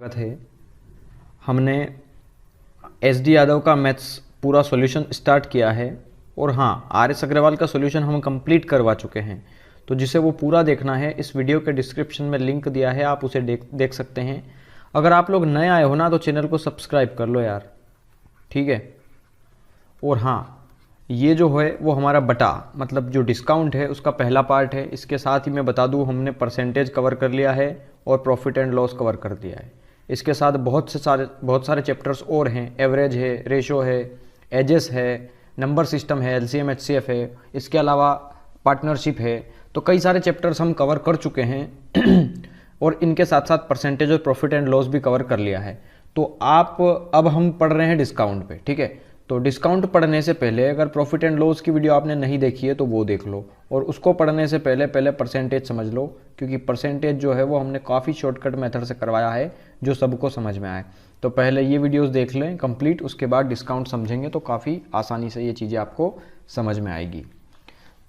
स्वागत है। हमने SD यादव का मैथ्स पूरा सॉल्यूशन स्टार्ट किया है और हाँ, RS अग्रवाल का सॉल्यूशन हम कंप्लीट करवा चुके हैं। तो जिसे वो पूरा देखना है, इस वीडियो के डिस्क्रिप्शन में लिंक दिया है, आप उसे देख सकते हैं। अगर आप लोग नए आए हो ना, तो चैनल को सब्सक्राइब कर लो यार, ठीक है। और हाँ, ये जो है वो हमारा बटा मतलब जो डिस्काउंट है उसका पहला पार्ट है। इसके साथ ही मैं बता दूँ, हमने परसेंटेज कवर कर लिया है और प्रॉफिट एंड लॉस कवर कर दिया है। इसके साथ बहुत सारे चैप्टर्स और हैं। एवरेज है, रेशो है, एजेस है, नंबर सिस्टम है, LCM HCF है, इसके अलावा पार्टनरशिप है। तो कई सारे चैप्टर्स हम कवर कर चुके हैं और इनके साथ साथ परसेंटेज और प्रॉफिट एंड लॉस भी कवर कर लिया है। तो अब हम पढ़ रहे हैं डिस्काउंट पे, ठीक है। तो डिस्काउंट पढ़ने से पहले अगर प्रॉफिट एंड लॉस की वीडियो आपने नहीं देखी है तो वो देख लो, और उसको पढ़ने से पहले परसेंटेज समझ लो, क्योंकि परसेंटेज जो है वो हमने काफ़ी शॉर्टकट मेथड से करवाया है जो सबको समझ में आए। तो पहले ये वीडियोस देख लें कंप्लीट, उसके बाद डिस्काउंट समझेंगे तो काफ़ी आसानी से ये चीज़ें आपको समझ में आएगी।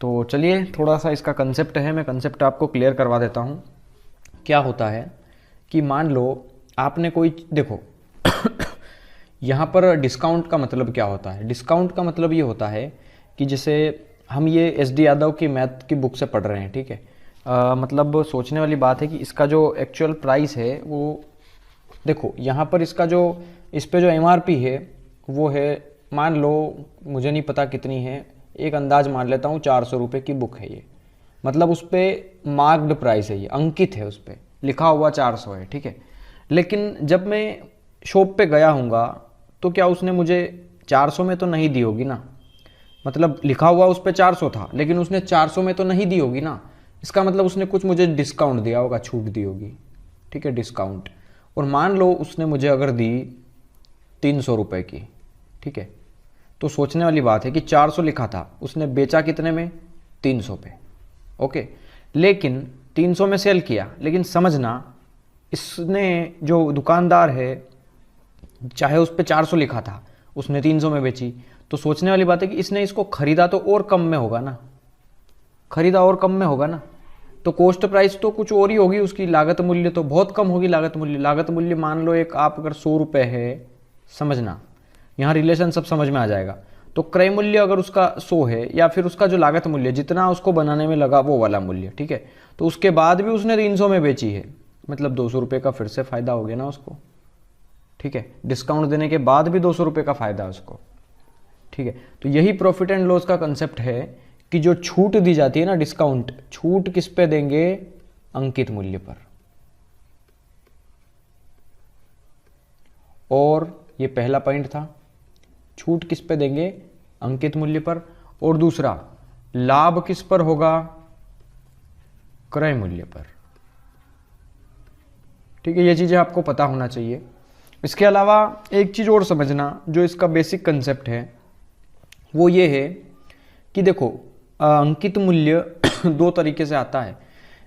तो चलिए, थोड़ा सा इसका कंसेप्ट है, मैं कंसेप्ट आपको क्लियर करवा देता हूँ। क्या होता है कि मान लो आपने कोई, देखो यहाँ पर डिस्काउंट का मतलब क्या होता है। डिस्काउंट का मतलब ये होता है कि जैसे हम ये SD यादव की मैथ की बुक से पढ़ रहे हैं, ठीक है। मतलब सोचने वाली बात है कि इसका जो एक्चुअल प्राइस है वो, देखो यहाँ पर इसका जो, इस पे जो MRP है वो है, मान लो मुझे नहीं पता कितनी है, एक अंदाज मान लेता हूँ 400 रुपये की बुक है ये। मतलब उस पर मार्क्ड प्राइस है, ये अंकित है, उस पर लिखा हुआ 400 है, ठीक है। लेकिन जब मैं शॉप पे गया हूँगा तो क्या उसने मुझे 400 में तो नहीं दी होगी ना। मतलब लिखा हुआ उस पर 400 था, लेकिन उसने 400 में तो नहीं दी होगी ना। इसका मतलब उसने कुछ मुझे डिस्काउंट दिया होगा, छूट दी होगी, ठीक है, डिस्काउंट। और मान लो उसने मुझे अगर दी 300 रुपये की, ठीक है। तो सोचने वाली बात है कि 400 लिखा था, उसने बेचा कितने में, 300 पे, ओके। लेकिन 300 में सेल किया, लेकिन समझना इसने, जो दुकानदार है, चाहे उस पर 400 लिखा था, उसने 300 में बेची। तो सोचने वाली बात है कि इसने इसको खरीदा तो और कम में होगा ना, खरीदा और कम में होगा ना। तो कॉस्ट प्राइस तो कुछ और ही होगी, उसकी लागत मूल्य तो बहुत कम होगी। लागत मूल्य मान लो एक, आप अगर 100 रुपये है, समझना यहाँ रिलेशन सब समझ में आ जाएगा। तो क्रय मूल्य अगर उसका 100 है, या फिर उसका जो लागत मूल्य जितना उसको बनाने में लगा वो वाला मूल्य, ठीक है। तो उसके बाद भी उसने 300 में बेची है, मतलब 200 रुपये का फिर से फ़ायदा हो गया ना उसको, ठीक है। डिस्काउंट देने के बाद भी 200 रुपये का फ़ायदा है उसको, ठीक है। तो यही प्रॉफिट एंड लॉस का कंसेप्ट है कि जो छूट दी जाती है ना, डिस्काउंट, छूट किस पे देंगे, अंकित मूल्य पर। और ये पहला पॉइंट था, छूट किस पे देंगे, अंकित मूल्य पर। और दूसरा, लाभ किस पर होगा, क्रय मूल्य पर, ठीक है। ये चीज़ें आपको पता होना चाहिए। इसके अलावा एक चीज़ और समझना, जो इसका बेसिक कंसेप्ट है वो ये है कि देखो, अंकित मूल्य दो तरीके से आता है।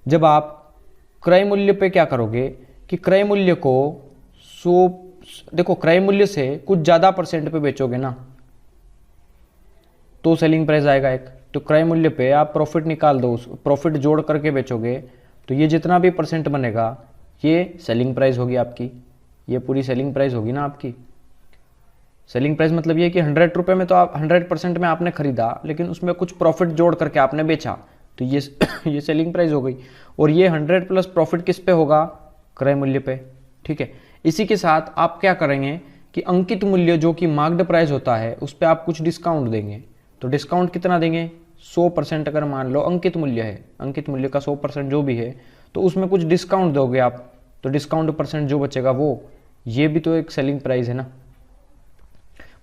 जब आप क्रय मूल्य पे क्या करोगे कि क्रय मूल्य को 100, देखो क्रय मूल्य से कुछ ज़्यादा % पे बेचोगे ना, तो सेलिंग प्राइस आएगा एक। तो क्रय मूल्य पे आप प्रॉफिट निकाल दो, उस प्रॉफिट जोड़ करके बेचोगे, तो ये जितना भी % बनेगा ये सेलिंग प्राइस होगी आपकी, ये पूरी सेलिंग प्राइस होगी ना आपकी। सेलिंग प्राइस मतलब ये कि 100 रुपये में तो आप 100% में आपने खरीदा, लेकिन उसमें कुछ प्रॉफिट जोड़ करके आपने बेचा, तो ये ये सेलिंग प्राइस हो गई। और ये 100 प्लस प्रॉफिट किस पे होगा, क्रय मूल्य पे, ठीक है। इसी के साथ आप क्या करेंगे कि अंकित मूल्य जो कि मार्क्ड प्राइस होता है, उस पर आप कुछ डिस्काउंट देंगे। तो डिस्काउंट कितना देंगे, 100%। अगर मान लो अंकित मूल्य है, अंकित मूल्य का 100% जो भी है, तो उसमें कुछ डिस्काउंट दोगे आप। तो डिस्काउंट % जो बचेगा वो, ये भी तो एक सेलिंग प्राइस है ना।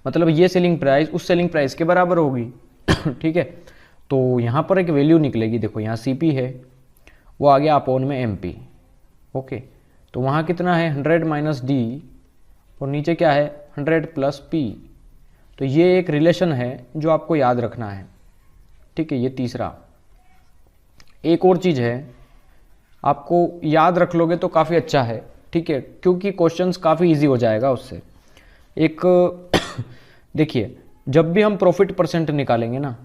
मतलब ये सेलिंग प्राइस उस सेलिंग प्राइस के बराबर होगी ठीक है। तो यहाँ पर एक वैल्यू निकलेगी, देखो यहाँ CP है, वो आ गया अपॉन में MP, ओके। तो वहाँ कितना है, 100 माइनस D, और नीचे क्या है, 100 प्लस P। तो ये एक रिलेशन है जो आपको याद रखना है, ठीक है। ये तीसरा, एक और चीज़ है, आपको याद रख लोगे तो काफ़ी अच्छा है, ठीक है, क्योंकि क्वेश्चंस काफ़ी इजी हो जाएगा उससे। एक देखिए, जब भी हम प्रॉफिट % निकालेंगे ना,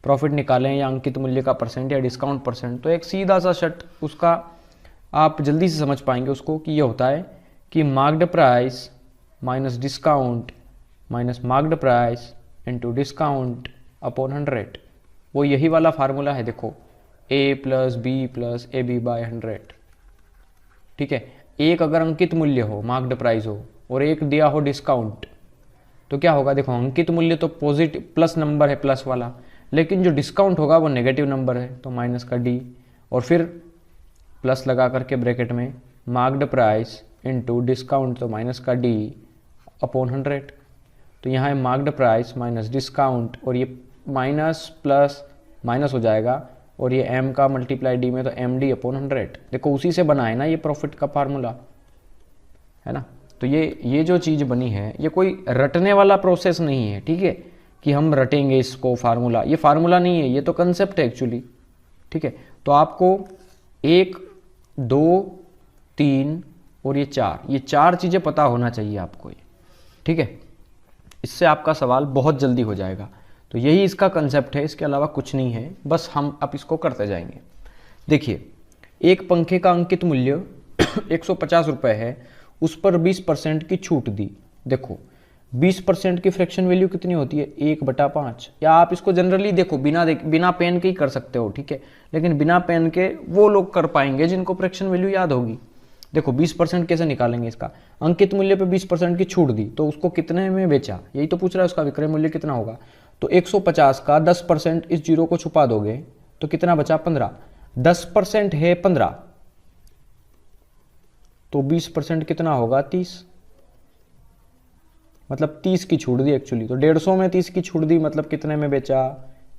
प्रॉफिट निकालें या अंकित मूल्य का % या डिस्काउंट %, तो एक सीधा सा शट उसका आप जल्दी से समझ पाएंगे उसको, कि ये होता है कि marked price minus discount minus marked price into discount upon 100, वो यही वाला फार्मूला है। देखो a plus B plus A B by 100, ठीक है। एक अगर अंकित मूल्य हो, मार्क्ड प्राइस हो, और एक दिया हो डिस्काउंट, तो क्या होगा? देखो अंकित मूल्य तो पॉजिटिव प्लस नंबर है, प्लस वाला, लेकिन जो डिस्काउंट होगा वो नेगेटिव नंबर है, तो माइनस का डी, और फिर प्लस लगा करके ब्रैकेट में मार्क्ड प्राइस इंटू डिस्काउंट, तो माइनस का डी अपॉन 100। तो यहाँ है मार्क्ड प्राइस माइनस डिस्काउंट, और ये माइनस प्लस माइनस हो जाएगा, और ये m का मल्टीप्लाई डी में, तो एम डी अपॉन 100। देखो उसी से बना है ना ये प्रॉफिट का फार्मूला, है ना। तो ये जो चीज़ बनी है ये कोई रटने वाला प्रोसेस नहीं है, ठीक है, कि हम रटेंगे इसको फार्मूला। ये फार्मूला नहीं है, ये तो कंसेप्ट है एक्चुअली, ठीक है। तो आपको 1, 2, 3 और ये 4 चीज़ें पता होना चाहिए आपको, ये ठीक है। इससे आपका सवाल बहुत जल्दी हो जाएगा। तो यही इसका कंसेप्ट है, इसके अलावा कुछ नहीं है, बस हम अब इसको करते जाएंगे। देखिए, एक पंखे का अंकित मूल्य 150 रुपये है, उस पर 20% की छूट दी। देखो 20% की फ्रैक्शन वैल्यू कितनी होती है? 1/5। या आप इसको जनरली देखो बिना पेन के ही कर सकते हो, ठीक है, लेकिन बिना पेन के वो लोग कर पाएंगे जिनको फ्रैक्शन वैल्यू याद होगी। देखो 20% कैसे निकालेंगे इसका? अंकित मूल्य पे 20% की छूट दी, तो उसको कितने में बेचा, यही तो पूछ रहा है, उसका विक्रय मूल्य कितना होगा। तो 150 का 10% इस जीरो को छुपा दोगे तो कितना बचा? 15। 10% है 15, तो 20% कितना होगा? 30। मतलब 30 की छूट दी एक्चुअली, तो 150 में 30 की छूट दी, मतलब कितने में बेचा?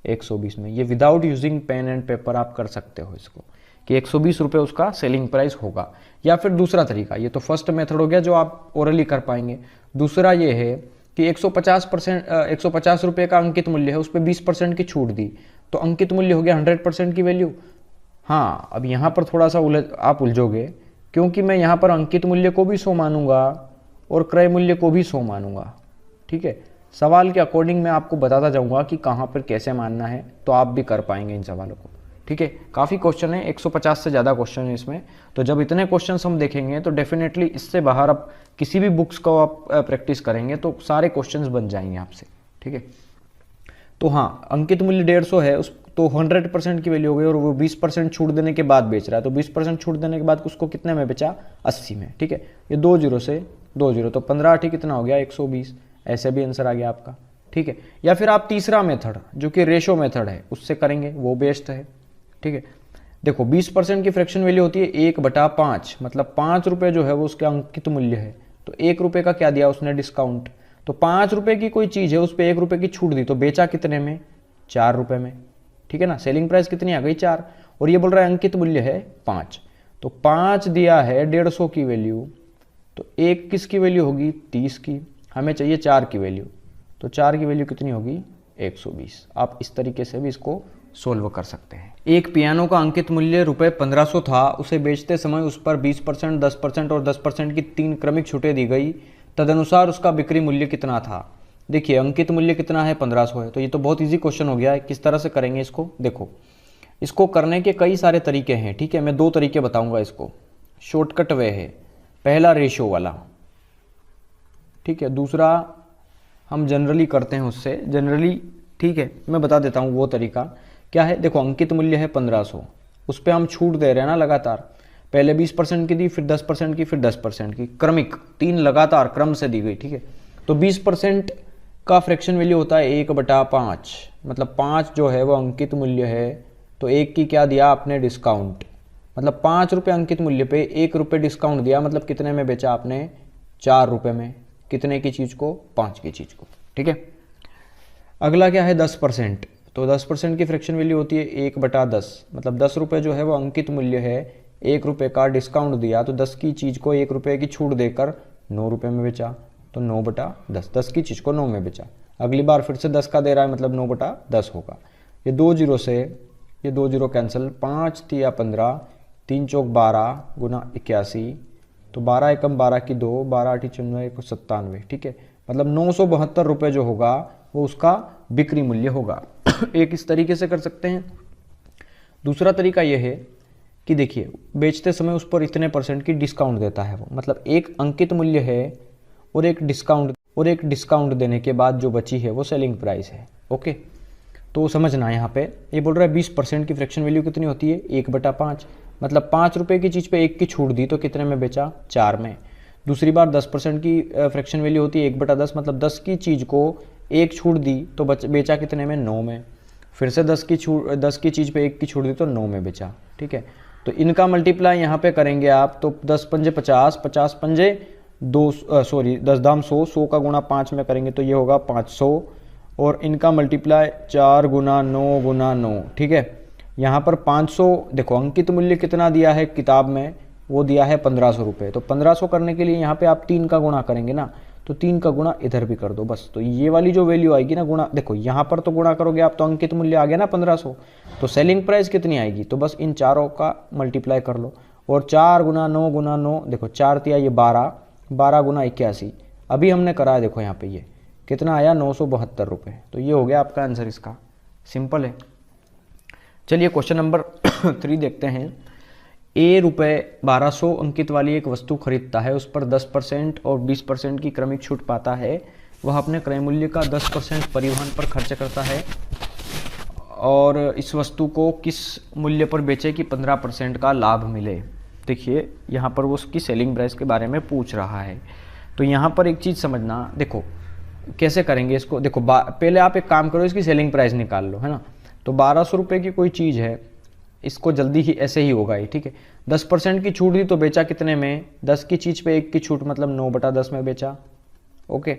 120 में। ये without using pen and paper आप कर सकते हो इसको, कि 120 रुपये उसका सेलिंग प्राइस होगा। या फिर दूसरा तरीका, ये तो फर्स्ट मेथड हो गया जो आप ओरली कर पाएंगे। दूसरा ये है कि 150 रुपये का अंकित मूल्य है, उस पर 20% की छूट दी, तो अंकित मूल्य हो गया 100% की वैल्यू। हाँ, अब यहाँ पर थोड़ा सा आप उलझोगे, क्योंकि मैं यहाँ पर अंकित मूल्य को भी 100 मानूंगा और क्रय मूल्य को भी 100 मानूंगा, ठीक है। सवाल के अकॉर्डिंग मैं आपको बताता जाऊँगा कि कहाँ पर कैसे मानना है, तो आप भी कर पाएंगे इन सवालों को, ठीक है। काफ़ी क्वेश्चन है, 150 से ज़्यादा क्वेश्चन है इसमें, तो जब इतने क्वेश्चन हम देखेंगे तो डेफिनेटली इससे बाहर आप किसी भी बुक्स को आप प्रैक्टिस करेंगे तो सारे क्वेश्चंस बन जाएंगे आपसे, ठीक है। तो हाँ, अंकित मूल्य 150 है, उस तो 100% की वैल्यू हो गई, और वो 20% छूट देने के बाद बेच रहा है, तो 20% छूट देने के बाद उसको कितने में बेचा? 80 में, ठीक है। ये 2 जीरो से 2 जीरो, तो 15 ठीक कितना हो गया? 120। ऐसे भी आंसर आ गया आपका, ठीक है। या फिर आप तीसरा मेथड जो कि रेशो मेथड है उससे करेंगे, वो बेस्ट है, ठीक है। देखो 20% की फ्रैक्शन वैल्यू होती है 1/5, मतलब 5 रुपये जो है वो उसका अंकित मूल्य है, तो 1 रुपये का क्या दिया उसने? डिस्काउंट। तो 5 रुपये की कोई चीज़ है, उस पर 1 रुपये की छूट दी, तो बेचा कितने में? 4 रुपये में, ठीक है ना। सेलिंग प्राइस कितनी आ गई? 4, और ये बोल रहा है अंकित मूल्य है 5, तो 5 दिया है 150 की वैल्यू, तो 1 किसकी वैल्यू होगी? 30 की। हमें चाहिए 4 की वैल्यू, तो 4 की वैल्यू कितनी होगी? 120। आप इस तरीके से भी इसको सोल्व कर सकते हैं। एक पियानो का अंकित मूल्य ₹1500 था, उसे बेचते समय उस पर 20%, 10% और 10% की 3 क्रमिक छूटें दी गई, तदनुसार उसका बिक्री मूल्य कितना था? देखिए अंकित मूल्य कितना है? 1500 है, तो ये तो बहुत इजी क्वेश्चन हो गया है। किस तरह से करेंगे इसको? देखो इसको करने के कई सारे तरीके हैं, ठीक है। मैं 2 तरीके बताऊंगा इसको। शॉर्टकट वे है, पहला रेशो वाला, ठीक है, दूसरा हम जनरली करते हैं उससे, जनरली, ठीक है। मैं बता देता हूँ वो तरीका क्या है। देखो अंकित मूल्य है 1500, उस पर हम छूट दे रहे हैं ना लगातार, पहले 20% की दी, फिर 10% की, फिर 10% की, क्रमिक 3 लगातार क्रम से दी गई, ठीक है। तो 20% का फ्रैक्शन वैल्यू होता है 1/5, मतलब 5 जो है वो अंकित मूल्य है, तो 1 की क्या दिया आपने? डिस्काउंट। मतलब 5 रुपये अंकित मूल्य पे 1 रुपये डिस्काउंट दिया, मतलब कितने में बेचा आपने? 4 रुपये में। कितने की चीज़ को? 5 की चीज़ को, ठीक है। अगला क्या है? 10%। तो 10% की फ्रैक्शन वैल्यू होती है 1/10, मतलब 10 रुपये जो है वो अंकित मूल्य है, 1 रुपये का डिस्काउंट दिया, तो 10 की चीज़ को 1 रुपये की छूट देकर 9 रुपये में बेचा, तो 9/10, 10 की चीज़ को 9 में बेचा। अगली बार फिर से 10 का दे रहा है, मतलब 9/10 होगा। ये 2 जीरो से ये 2 जीरो कैंसिल, 5 तिया 15, 3 चौक 12 गुना 81, तो 12 एकम 12 की 2, 12 8 94, 97, ठीक है। मतलब 972 रुपये जो होगा वो उसका बिक्री मूल्य होगा। एक इस तरीके से कर सकते हैं। दूसरा तरीका यह है कि देखिए बेचते समय उस पर इतने % की डिस्काउंट देता है वो, मतलब एक अंकित मूल्य है और एक डिस्काउंट देने के बाद जो बची है वो सेलिंग प्राइस है। ओके, तो समझना यहाँ पे ये बोल रहा है 20% की फ्रैक्शन वैल्यू कितनी होती है 1/5, मतलब 5 रुपये की चीज़ पे 1 की छूट दी तो कितने में बेचा 4 में। दूसरी बार 10% की फ्रैक्शन वैल्यू होती है 1/10, मतलब 10 की चीज़ को 1 छूट दी तो बेचा कितने में 9 में। फिर से 10 की चीज़ पे 1 की छूट दी तो 9 में बेचा। ठीक है, तो इनका मल्टीप्लाई यहाँ पे करेंगे आप तो 10 पंजे 50, 50 पंजे 10 दाम 100, 100 का गुणा 5 में करेंगे तो ये होगा 500, और इनका मल्टीप्लाई 4 गुना 9 गुना 9। ठीक है, यहाँ पर 500 देखो अंकित मूल्य कितना दिया है किताब में, वो दिया है 1500 रुपये। तो 1500 करने के लिए यहाँ पे आप 3 का गुणा करेंगे ना, तो 3 का गुणा इधर भी कर दो बस। तो ये वाली जो वैल्यू आएगी ना गुणा, देखो यहाँ पर तो गुणा करोगे आप तो अंकित मूल्य आ गया ना 1500, तो सेलिंग प्राइस कितनी आएगी, तो बस इन चारों का मल्टीप्लाई कर लो। और 4 गुना 9 गुना 9, देखो 4 तिया ये 12, 12 गुना 81, अभी हमने करा है देखो यहाँ पे ये कितना आया 972 रुपये। तो ये हो गया आपका आंसर इसका, सिंपल है। चलिए क्वेश्चन नंबर 3 देखते हैं। ए रुपये 1200 अंकित वाली एक वस्तु खरीदता है, उस पर 10% और 20% की क्रमिक छूट पाता है। वह अपने क्रय मूल्य का 10% परिवहन पर खर्च करता है और इस वस्तु को किस मूल्य पर बेचे कि 15% का लाभ मिले। देखिए यहाँ पर वो उसकी सेलिंग प्राइस के बारे में पूछ रहा है। तो यहाँ पर एक चीज़ समझना, देखो कैसे करेंगे इसको। देखो पहले आप एक काम करो, इसकी सेलिंग प्राइस निकाल लो, है ना। तो 1200 रुपये की कोई चीज़ है, इसको जल्दी ही ऐसे ही होगा ये। ठीक है, 10% की छूट दी तो बेचा कितने में, 10 की चीज़ पे 1 की छूट, मतलब 9/10 में बेचा। ओके,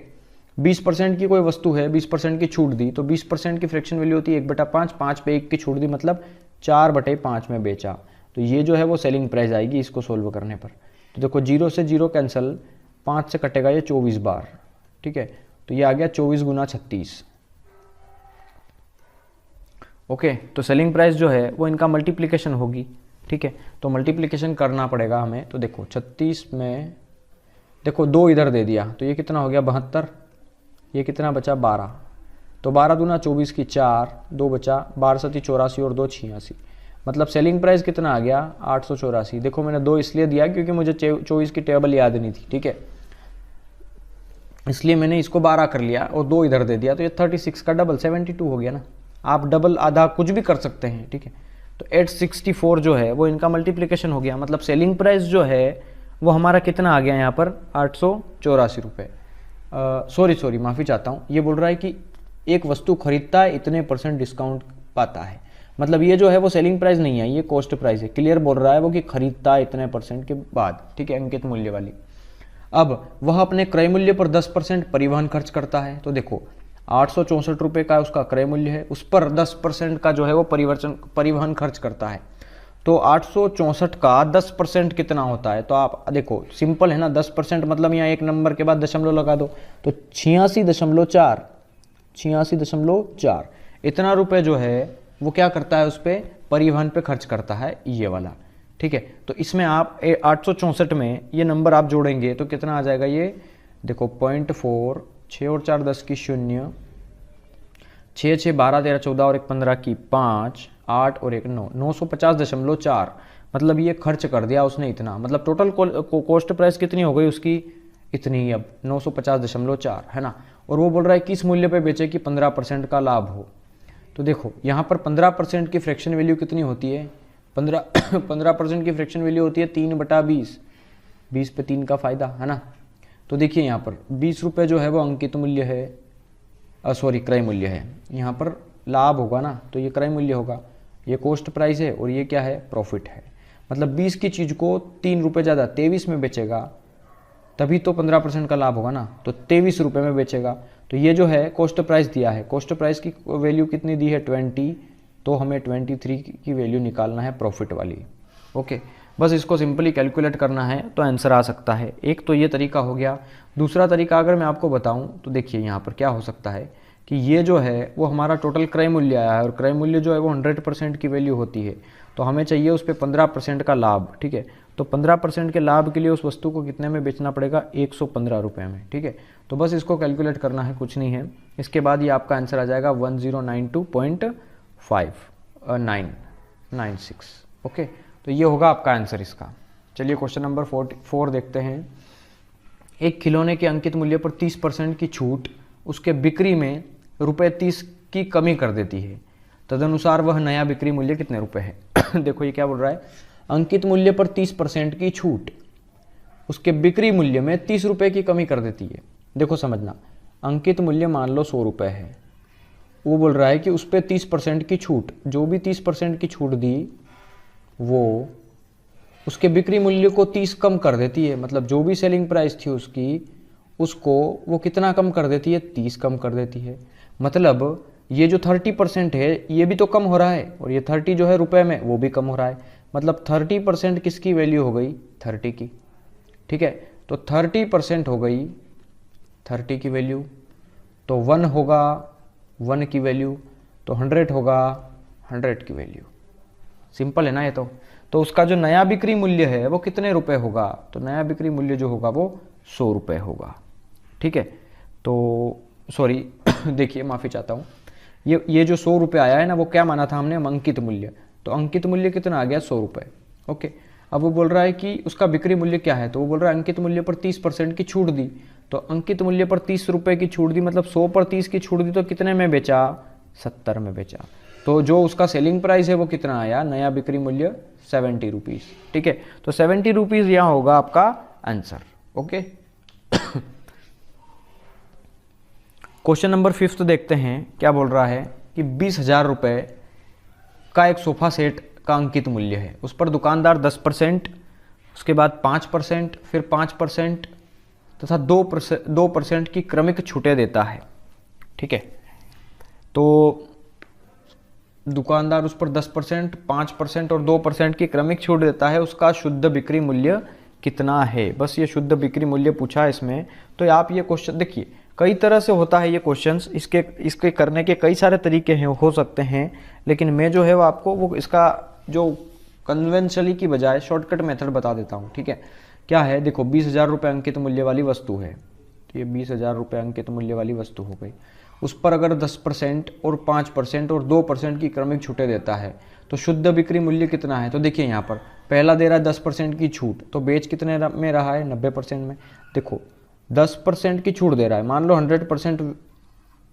20% की कोई वस्तु है, 20% की छूट दी तो 20% की फ्रैक्शन वैल्यू होती है 1/5, 5 पे 1 की छूट दी मतलब 4/5 में बेचा। तो ये जो है वो सेलिंग प्राइस आएगी इसको सोल्व करने पर। तो देखो 0 से 0 कैंसिल, 5 से कटेगा ये 24 बार। ठीक है, तो ये आ गया 24 गुना 36। ओके, तो सेलिंग प्राइस जो है वो इनका मल्टीप्लिकेशन होगी। ठीक है, तो मल्टीप्लिकेशन करना पड़ेगा हमें। तो देखो 36 में देखो 2 इधर दे दिया तो ये कितना हो गया 72, ये कितना बचा 12, तो 12 दूना 24 की 4, 2 बचा, 12 सती 84 और 2 86, मतलब सेलिंग प्राइस कितना आ गया 884। देखो मैंने 2 इसलिए दिया क्योंकि मुझे 24 की टेबल याद नहीं थी। ठीक है, इसलिए मैंने इसको 12 कर लिया और 2 इधर दे दिया, तो ये 36 का डबल 72 हो गया ना। आप डबल आधा कुछ भी कर सकते हैं। ठीक है, तो 864 जो है वो इनका मल्टीप्लिकेशन हो गया, मतलब सेलिंग प्राइस जो है वो हमारा कितना आ गया यहाँ पर 884 रुपये। सॉरी माफ़ी चाहता हूँ, ये बोल रहा है कि एक वस्तु खरीदता है इतने % डिस्काउंट पाता है, मतलब ये जो है वो सेलिंग प्राइस नहीं है, ये कॉस्ट प्राइस है। क्लियर बोल रहा है वो कि खरीदता है इतने % के बाद। ठीक है, अंकित मूल्य वाली। अब वह अपने क्रय मूल्य पर 10% परिवहन खर्च करता है। तो देखो 864 रुपये का उसका क्रय मूल्य है, उस पर 10% का जो है वो परिवहन खर्च करता है। तो 864 का 10% कितना होता है, तो आप देखो सिंपल है ना, 10% मतलब यहाँ एक नंबर के बाद दशमलव लगा दो तो 86.4 इतना रुपए जो है वो क्या करता है उस पर परिवहन पे खर्च करता है, ये वाला। ठीक है, तो इसमें आप 864 में ये नंबर आप जोड़ेंगे तो कितना आ जाएगा, ये देखो 0.4, 6 और 4 10 की 0, 6 6 12 13 14 और 1 15 की 5, 8 और 1 9, 950.4, मतलब ये खर्च कर दिया उसने इतना, मतलब टोटल कॉस्ट प्राइस कितनी हो गई उसकी इतनी, अब 950.4 है ना। और वो बोल रहा है कि इस मूल्य पे बेचे कि 15% का लाभ हो। तो देखो यहाँ पर 15% की फ्रैक्शन वैल्यू कितनी होती है, 15% की फ्रैक्शन वैल्यू होती है 3/20, 20 पे 3 का फ़ायदा है ना। तो देखिए यहाँ पर 20 रुपये जो है वो अंकित मूल्य है, क्रय मूल्य है, यहाँ पर लाभ होगा ना तो ये क्रय मूल्य होगा, ये कॉस्ट प्राइस है और ये क्या है प्रॉफिट है। मतलब 20 की चीज़ को 3 रुपये ज़्यादा 23 में बेचेगा तभी तो 15% का लाभ होगा ना, तो 23 रुपये में बेचेगा। तो ये जो है कॉस्ट प्राइस दिया है, कॉस्ट प्राइस की वैल्यू कितनी दी है 20, तो हमें 23 की वैल्यू निकालना है प्रॉफिट वाली। ओके, बस इसको सिंपली कैलकुलेट करना है तो आंसर आ सकता है। एक तो ये तरीका हो गया। दूसरा तरीका अगर मैं आपको बताऊं तो देखिए यहाँ पर क्या हो सकता है कि ये जो है वो हमारा टोटल क्रय मूल्य आया है और क्रय मूल्य जो है वो 100% की वैल्यू होती है, तो हमें चाहिए उस पर 15% का लाभ। ठीक है, तो 15% के लाभ के लिए उस वस्तु को कितने में बेचना पड़ेगा 115 रुपये में। ठीक है, तो बस इसको कैलकुलेट करना है, कुछ नहीं है। इसके बाद ये आपका आंसर आ जाएगा 1092.5996। ओके, तो ये होगा आपका आंसर इसका। चलिए क्वेश्चन नंबर 4 देखते हैं। एक खिलौने के अंकित मूल्य पर 30% की छूट उसके बिक्री में ₹30 की कमी कर देती है, तदनुसार वह नया बिक्री मूल्य कितने रुपए है। देखो ये क्या बोल रहा है, अंकित मूल्य पर 30% की छूट उसके बिक्री मूल्य में 30 रुपए की कमी कर देती है। देखो समझना, अंकित मूल्य मान लो 100 रुपए है, वो बोल रहा है कि उस पर 30% की छूट, जो भी 30% की छूट दी वो उसके बिक्री मूल्य को 30 कम कर देती है। मतलब जो भी सेलिंग प्राइस थी उसकी, उसको वो कितना कम कर देती है, 30 कम कर देती है। मतलब ये जो 30% है ये भी तो कम हो रहा है, और ये 30 जो है रुपए में वो भी कम हो रहा है। मतलब 30% किसकी वैल्यू हो गई, 30 की। ठीक है, तो 30% हो गई 30 की वैल्यू, तो 1 होगा 1 की वैल्यू, तो 100 होगा 100 की वैल्यू। सिंपल है ना ये तो उसका जो नया बिक्री मूल्य है वो कितने रुपए होगा, तो नया बिक्री मूल्य जो होगा वो 100 रुपये होगा। ठीक है, तो सॉरी देखिए माफ़ी चाहता हूँ, ये जो 100 रुपये आया है ना, वो क्या माना था हमने, अंकित मूल्य। तो अंकित मूल्य कितना आ गया, 100 रुपये। ओके, अब वो बोल रहा है कि उसका बिक्री मूल्य क्या है, तो वो बोल रहा है अंकित मूल्य पर 30% की छूट दी। तो अंकित मूल्य पर 30 रुपये की छूट दी, मतलब 100 पर 30 की छूट दी, तो कितने में बेचा, 70 में बेचा। तो जो उसका सेलिंग प्राइस है वो कितना आया, नया बिक्री मूल्य 70 रुपीज़। ठीक है, तो 70 रुपीज़ यहाँ होगा आपका आंसर। ओके, क्वेश्चन नंबर 5 देखते हैं, क्या बोल रहा है कि 20,000 रुपये का एक सोफ़ा सेट का अंकित मूल्य है, उस पर दुकानदार 10%, उसके बाद 5%, फिर 5% तथा 2% की क्रमिक छूटें देता है। ठीक है, तो दुकानदार उस पर 10%, 5% और 2% की क्रमिक छूट देता है, उसका शुद्ध बिक्री मूल्य कितना है। बस ये शुद्ध बिक्री मूल्य पूछा है इसमें। तो आप ये क्वेश्चन देखिए, कई तरह से होता है ये क्वेश्चंस, इसके करने के कई सारे तरीके हैं, हो सकते हैं, लेकिन मैं जो है वो आपको वो इसका जो कन्वेंशनली की बजाय शॉर्टकट मेथड बता देता हूँ। ठीक है, क्या है, देखो 20,000 रुपये अंकित मूल्य वाली वस्तु है, तो ये 20,000 रुपये अंकित मूल्य वाली वस्तु हो गई। उस पर अगर 10% और 5% और 2% की क्रमिक छूटें देता है, तो शुद्ध बिक्री मूल्य कितना है। तो देखिए यहाँ पर पहला दे रहा है 10% की छूट, तो बेच कितने में रहा है, 90% में। देखो 10% की छूट दे रहा है, मान लो 100%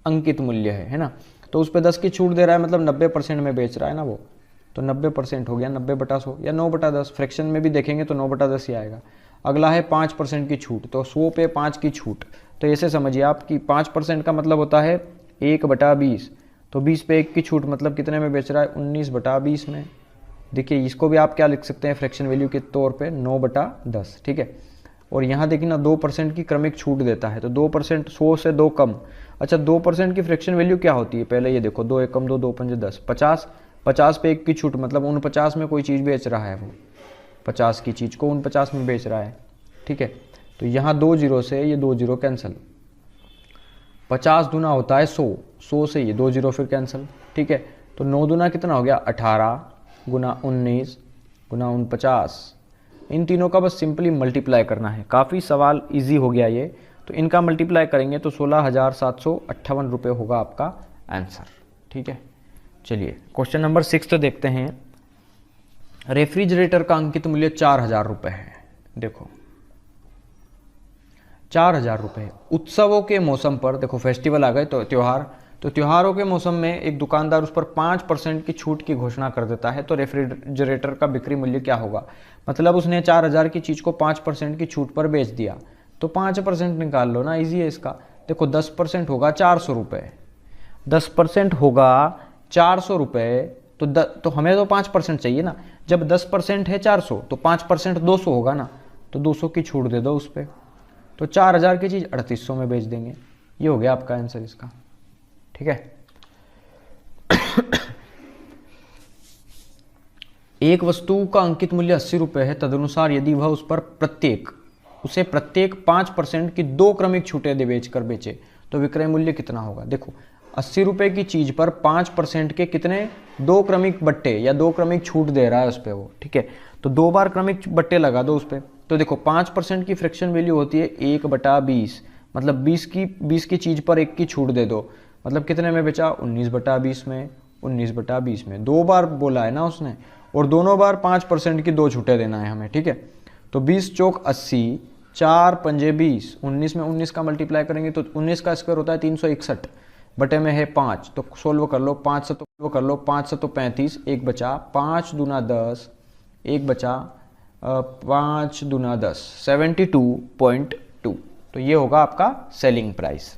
अंकित मूल्य है ना, तो उस पर 10 की छूट दे रहा है, मतलब 90% में बेच रहा है ना वो, तो 90% हो गया 90/100 या 9/10, फ्रैक्शन में भी देखेंगे तो 9/10 ही आएगा। अगला है 5% की छूट, तो 100 पे 5 की छूट, तो ऐसे समझिए आप कि 5% का मतलब होता है 1/20, तो 20 पे 1 की छूट, मतलब कितने में बेच रहा है, 19/20 में। देखिए इसको भी आप क्या लिख सकते हैं, फ्रैक्शन वैल्यू के तौर पे 9/10। ठीक है, और यहाँ देखिए ना 2% की क्रमिक छूट देता है, तो 2%, 100 से 2 कम। अच्छा 2% की फ्रैक्शन वैल्यू क्या होती है, पहले ये देखो, 2 एकम 2, 2 पंजे 10, 50 पे 1 की छूट, मतलब 49 में कोई चीज़ बेच रहा है वो, 50 की चीज़ को 49 में बेच रहा है। ठीक है, तो यहाँ 2 जीरो से ये 2 जीरो कैंसिल, 50 दूना होता है 100, 100 से ये 2 जीरो फिर कैंसिल। ठीक है, तो 9 दूना कितना हो गया, 18 गुना 19 गुना 49, इन तीनों का बस सिंपली मल्टीप्लाई करना है। काफ़ी सवाल इजी हो गया ये, तो इनका मल्टीप्लाई करेंगे तो 16,758 रुपये होगा आपका आंसर। ठीक है, चलिए क्वेश्चन नंबर 6 देखते हैं। रेफ्रिजरेटर का अंकित मूल्य 4,000 रुपये है। देखो 4,000 रुपये, उत्सवों के मौसम पर, देखो फेस्टिवल आ गए तो त्यौहार, तो त्योहारों के मौसम में एक दुकानदार उस पर 5% की छूट की घोषणा कर देता है, तो रेफ्रिजरेटर का बिक्री मूल्य क्या होगा। मतलब उसने 4,000 की चीज़ को 5% की छूट पर बेच दिया, तो 5% निकाल लो ना, इजी है इसका। देखो 10% होगा 400 रुपये, 10% होगा 400 रुपये, तो हमें तो 5% चाहिए ना। जब 10% है 400, तो 5% 200 होगा ना, तो 200 की छूट दे दो उस पर, तो 4,000 की चीज़ 3,800 में बेच देंगे। ये हो गया आपका आंसर इसका। ठीक है, एक वस्तु का अंकित मूल्य 80 रुपये है, तदनुसार यदि वह उसे प्रत्येक 5% की 2 क्रमिक छूटें दे बेचकर बेचे, तो विक्रय मूल्य कितना होगा। देखो 80 रुपये की चीज़ पर 5% के कितने, 2 क्रमिक बट्टे या 2 क्रमिक छूट दे रहा है उस पर वो। ठीक है, तो 2 बार क्रमिक बट्टे लगा दो उस पर, तो देखो 5% की फ्रैक्शन वैल्यू होती है 1/20, मतलब 20 की चीज़ पर 1 की छूट दे दो, मतलब कितने में बेचा, 19/20 में, 19/20 में 2 बार बोला है ना उसने, और दोनों बार 5% की 2 छूटे देना है हमें, ठीक है। तो 20 चौक 80, 4 पंजे 20, 19 में 19 का मल्टीप्लाई करेंगे तो 19 का स्क्वायर होता है 361, बटे में है 5, तो सोल्व कर लो, 5 से तो कर लो, 5 से तो 35, एक बचा, 5 दूना 10, एक बचा, 5 दूना 10, 72.2। तो ये होगा आपका सेलिंग प्राइस।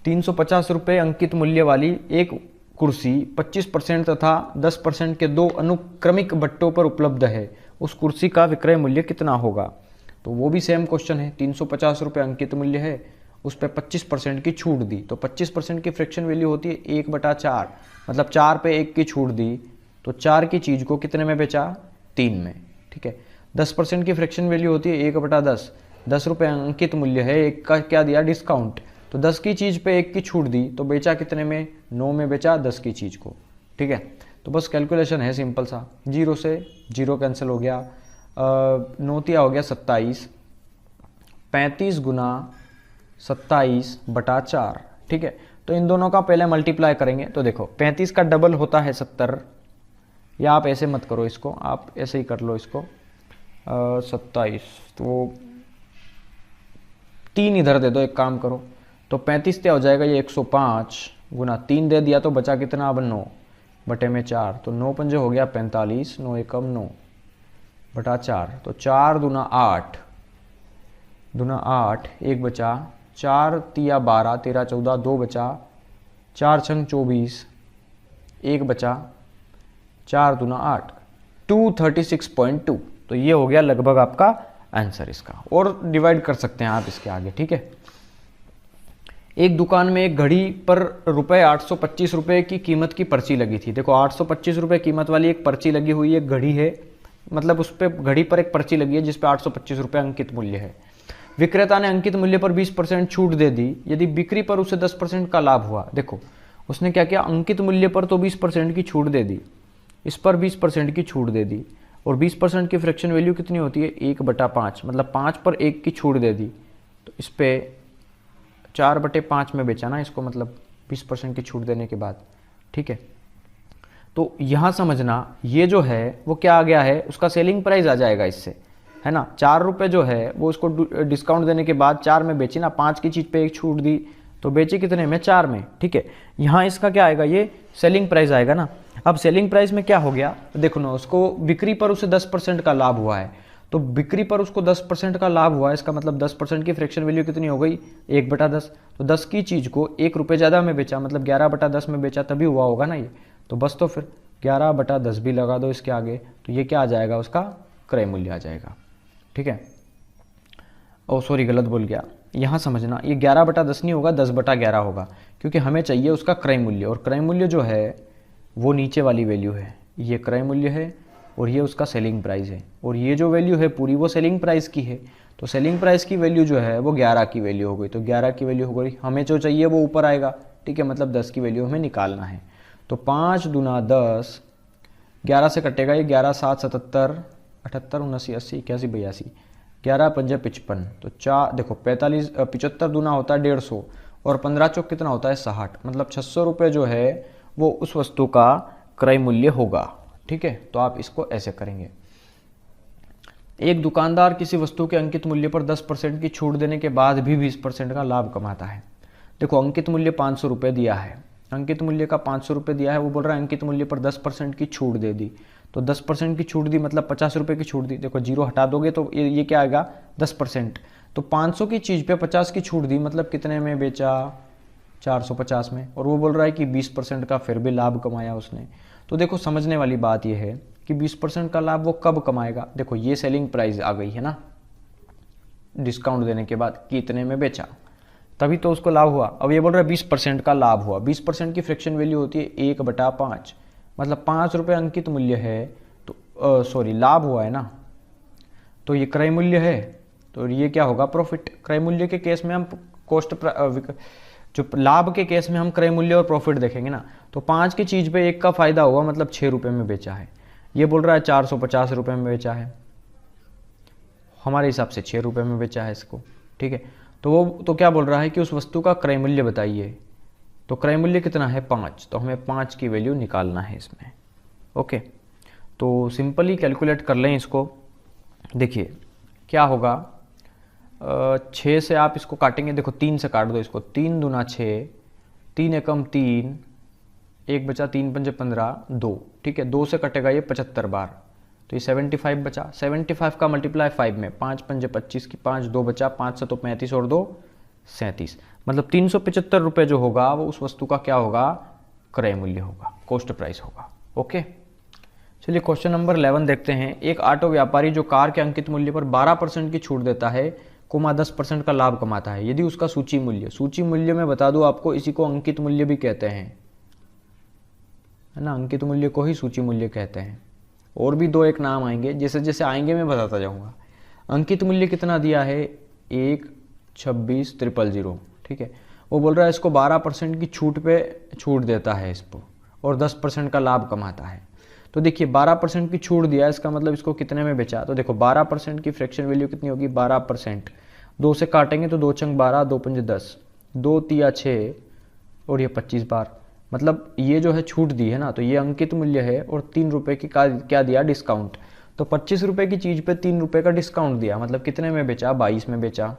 350 रुपये अंकित मूल्य वाली एक कुर्सी 25% तथा 10% के 2 अनुक्रमिक बट्टों पर उपलब्ध है, उस कुर्सी का विक्रय मूल्य कितना होगा। तो वो भी सेम क्वेश्चन है, 350 रुपये अंकित मूल्य है, उस पर 25% की छूट दी, तो 25% की फ्रैक्शन वैल्यू होती है 1/4, मतलब 4 पे 1 की छूट दी, तो 4 की चीज़ को कितने में बेचा, 3 में, ठीक है। 10% की फ्रैक्शन वैल्यू होती है 1/10, 10 रुपये अंकित मूल्य है, 1 का क्या दिया, डिस्काउंट, तो 10 की चीज़ पे 1 की छूट दी, तो बेचा कितने में, 9 में बेचा 10 की चीज़ को, ठीक है। तो बस कैलकुलेशन है सिंपल सा, 0 से 0 कैंसिल हो गया, 9 तिया हो गया 27, 35 गुना 27/4, ठीक है। तो इन दोनों का पहले मल्टीप्लाई करेंगे, तो देखो 35 का डबल होता है 70, या आप ऐसे मत करो इसको, आप ऐसे ही कर लो इसको, 27, तो 3 इधर दे दो, एक काम करो, तो 35 क्या हो जाएगा, ये 105 गुना 3 दे दिया, तो बचा कितना, अब 9 बटे में 4, तो 9 पंजे हो गया 45, 9 एकम 9/4, तो 4 दूना 8, 1 बचा, 4 तिया 12, 13 14, 2 बचा, 4 छंग 24, 1 बचा, 4 दूना 8, 236.2। तो ये हो गया लगभग आपका आंसर इसका, और डिवाइड कर सकते हैं आप इसके आगे, ठीक है। एक दुकान में एक घड़ी पर ₹825 की कीमत की पर्ची लगी थी। देखो 825 रुपये कीमत वाली एक पर्ची लगी हुई है, घड़ी है, मतलब उस पर घड़ी पर एक पर्ची लगी है जिस पे 825 रुपये अंकित मूल्य है। विक्रेता ने अंकित मूल्य पर 20% छूट दे दी, यदि बिक्री पर उसे 10% का लाभ हुआ। देखो उसने क्या किया, अंकित मूल्य पर तो 20% की छूट दे दी, इस पर 20% की छूट दे दी, और 20% की फ्रैक्शन वैल्यू कितनी होती है, 1/5, मतलब 5 पर 1 की छूट दे दी, तो इस पर 4/5 में बेचा ना इसको, मतलब 20% की छूट देने के बाद, ठीक है। तो यहाँ समझना ये जो है वो क्या आ गया है, उसका सेलिंग प्राइस आ जाएगा इससे, है ना। 4 रुपये जो है वो उसको डिस्काउंट देने के बाद 4 में बेची ना, 5 की चीज़ पे 1 छूट दी, तो बेची कितने में, 4 में, ठीक है। यहाँ इसका क्या आएगा, ये सेलिंग प्राइस आएगा ना। अब सेलिंग प्राइस में क्या हो गया, देखो ना, उसको बिक्री पर उसे 10% का लाभ हुआ है, तो बिक्री पर उसको 10% का लाभ हुआ है, इसका मतलब 10% की फ्रैक्शन वैल्यू कितनी हो गई, 1/10, तो 10 की चीज़ को 1 रुपये ज़्यादा में बेचा, मतलब 11/10 में बेचा, तभी हुआ होगा ना ये। तो बस तो फिर 11/10 भी लगा दो इसके आगे, तो ये क्या आ जाएगा, उसका क्रय मूल्य आ जाएगा, ठीक है। ओ सॉरी, गलत बोल गया, यहाँ समझना, ये 11/10 नहीं होगा, 10/11 होगा, क्योंकि हमें चाहिए उसका क्रय मूल्य, और क्रय मूल्य जो है वो नीचे वाली वैल्यू है, ये क्रय मूल्य है और ये उसका सेलिंग प्राइस है, और ये जो वैल्यू है पूरी वो सेलिंग प्राइस की है। तो सेलिंग प्राइस की वैल्यू जो है वो 11 की वैल्यू हो गई, तो 11 की वैल्यू हो गई, हमें जो चाहिए वो ऊपर आएगा, ठीक है, मतलब 10 की वैल्यू हमें निकालना है। तो 5 दूना 10, 11 से कटेगा ये, 11 7 77, 78 79 80 81 82, 11 पंजे 55, तो 4 देखो 45 75 दूना होता है 150, और 15 चौक कितना होता है 60, मतलब 600 रुपये जो है वो उस वस्तु का क्रय मूल्य होगा, ठीक है। तो आप इसको ऐसे करेंगे। एक दुकानदार किसी वस्तु के अंकित मूल्य पर 10% की छूट देने के बाद भी 20% का लाभ कमाता है। देखो अंकित मूल्य 500 रुपये दिया है, अंकित मूल्य का 500 रुपये दिया है, वो बोल रहा है अंकित मूल्य पर 10% की छूट दे दी, तो 10% की छूट दी मतलब 50 रुपये की छूट दी। देखो 0 हटा दोगे तो ये क्या आएगा, 10%, तो 500 की चीज़ पे 50 की छूट दी, मतलब कितने में बेचा, 450 में, और वो बोल रहा है कि 20% का फिर भी लाभ कमाया उसने। तो देखो समझने वाली बात यह है कि 20% का लाभ वो कब कमाएगा। देखो ये सेलिंग प्राइस आ गई है ना, डिस्काउंट देने के बाद कि इतने में बेचा, तभी तो उसको लाभ हुआ। अब ये बोल रहा है 20% का लाभ हुआ, 20% की फ्रैक्शन वैल्यू होती है 1/5, मतलब 5 रुपये अंकित मूल्य है, तो सॉरी लाभ हुआ है ना, तो ये क्रय मूल्य है, तो ये क्या होगा, प्रॉफिट। क्रय मूल्य के केस में हम कॉस्ट, जो लाभ के केस में हम क्रय मूल्य और प्रॉफिट देखेंगे ना, तो 5 की चीज़ पे 1 का फायदा हुआ, मतलब 6 रुपये में बेचा है। ये बोल रहा है 450 रुपये में बेचा है, हमारे हिसाब से 6 रुपये में बेचा है इसको, ठीक है। तो वो तो क्या बोल रहा है कि उस वस्तु का क्रय मूल्य बताइए, तो क्रय मूल्य कितना है 5, तो हमें 5 की वैल्यू निकालना है इसमें, ओके, तो सिंपली कैलकुलेट कर लें इसको। देखिए क्या होगा, 6 से आप इसको काटेंगे, देखो 3 से काट दो इसको, 3 दूना 6, 3 एकम 3, 1 बचा, 3 पंजे 15, 2, ठीक है, 2 से कटेगा ये 75 बार, तो ये 75 बचा। 75 का मल्टीप्लाई 5 में, 5 पंजे 25 की 5, 2 बचा, 5 से तो 35 और 2 37, मतलब 375 रुपये जो होगा वो उस वस्तु का क्या होगा, क्रय मूल्य होगा, कॉस्ट प्राइस होगा। ओके, चलिए क्वेश्चन नंबर 11 देखते हैं। एक ऑटो व्यापारी जो कार के अंकित मूल्य पर 12% की छूट देता है, 10% का लाभ कमाता है, यदि उसका सूची मूल्य में बता दूं आपको, इसी को अंकित मूल्य भी कहते हैं, है ना, अंकित मूल्य को ही सूची मूल्य कहते हैं। और भी 2 एक नाम आएंगे, जैसे जैसे आएंगे मैं बताता जाऊंगा। अंकित मूल्य कितना दिया है, 1,26,000, ठीक है, वो बोल रहा है इसको 12% की छूट पे छूट देता है इसको, और 10% का लाभ कमाता है। तो देखिए 12% की छूट दिया, इसका मतलब इसको कितने में बेचा, तो देखो 12% की फ्रैक्शन वैल्यू कितनी होगी, 12%, 2 से काटेंगे तो 2 छंग 12, 2 पंजे 10, 2 तिया 6 और ये 25 बार, मतलब ये जो है छूट दी है ना, तो ये अंकित मूल्य है, और 3 रुपये की क्या दिया, डिस्काउंट। तो 25 रुपये की चीज़ पे 3 रुपये का डिस्काउंट दिया, मतलब कितने में बेचा, 22 में बेचा।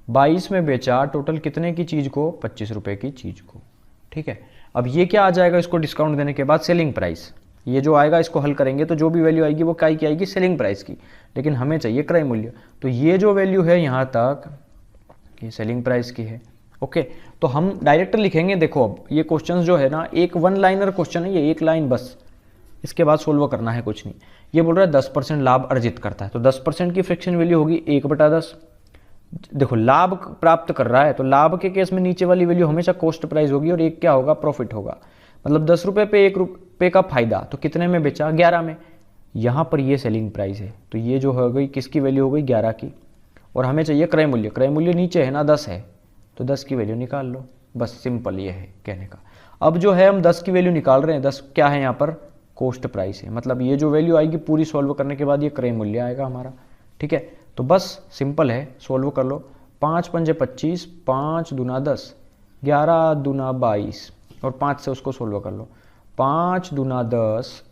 22 में बेचा, टोटल कितने की चीज़ को, 25 रुपये की चीज़ को, ठीक है। अब ये क्या आ जाएगा इसको डिस्काउंट देने के बाद, सेलिंग प्राइस। ये जो आएगा इसको हल करेंगे तो जो भी वैल्यू आएगी वो क्या की आएगी, सेलिंग प्राइस की, लेकिन हमें चाहिए क्रय मूल्य। तो ये जो वैल्यू है यहाँ तक, ये सेलिंग प्राइस की है। ओके, तो हम डायरेक्ट लिखेंगे। देखो अब ये क्वेश्चन जो है ना, एक 1 लाइनर क्वेश्चन है, ये 1 लाइन बस, इसके बाद सोल्व करना है, कुछ नहीं। ये बोल रहा है 10% लाभ अर्जित करता है, तो 10% की फ्रैक्शन वैल्यू होगी 1/10। देखो लाभ प्राप्त कर रहा है, तो लाभ के केस में नीचे वाली वैल्यू हमेशा कॉस्ट प्राइस होगी, और एक क्या होगा, प्रॉफिट होगा। मतलब 10 रुपये पे 1 रुपये का फायदा, तो कितने में बेचा, 11 में। यहाँ पर ये सेलिंग प्राइस है, तो ये जो हो गई किसकी वैल्यू हो गई, 11 की। और हमें चाहिए क्रय मूल्य, क्रय मूल्य नीचे है ना, 10 है, तो 10 की वैल्यू निकाल लो, बस सिंपल ये है कहने का। अब जो है हम 10 की वैल्यू निकाल रहे हैं, 10 क्या है यहाँ पर, कॉस्ट प्राइस है, मतलब ये जो वैल्यू आएगी पूरी सॉल्व करने के बाद ये क्रय मूल्य आएगा हमारा, ठीक है। तो बस सिंपल है, सोल्व कर लो। 5 पंजे 25, 5 दूना 10, 11 दूना 22, और 5 से उसको सोल्व कर लो। 5 दूना 10,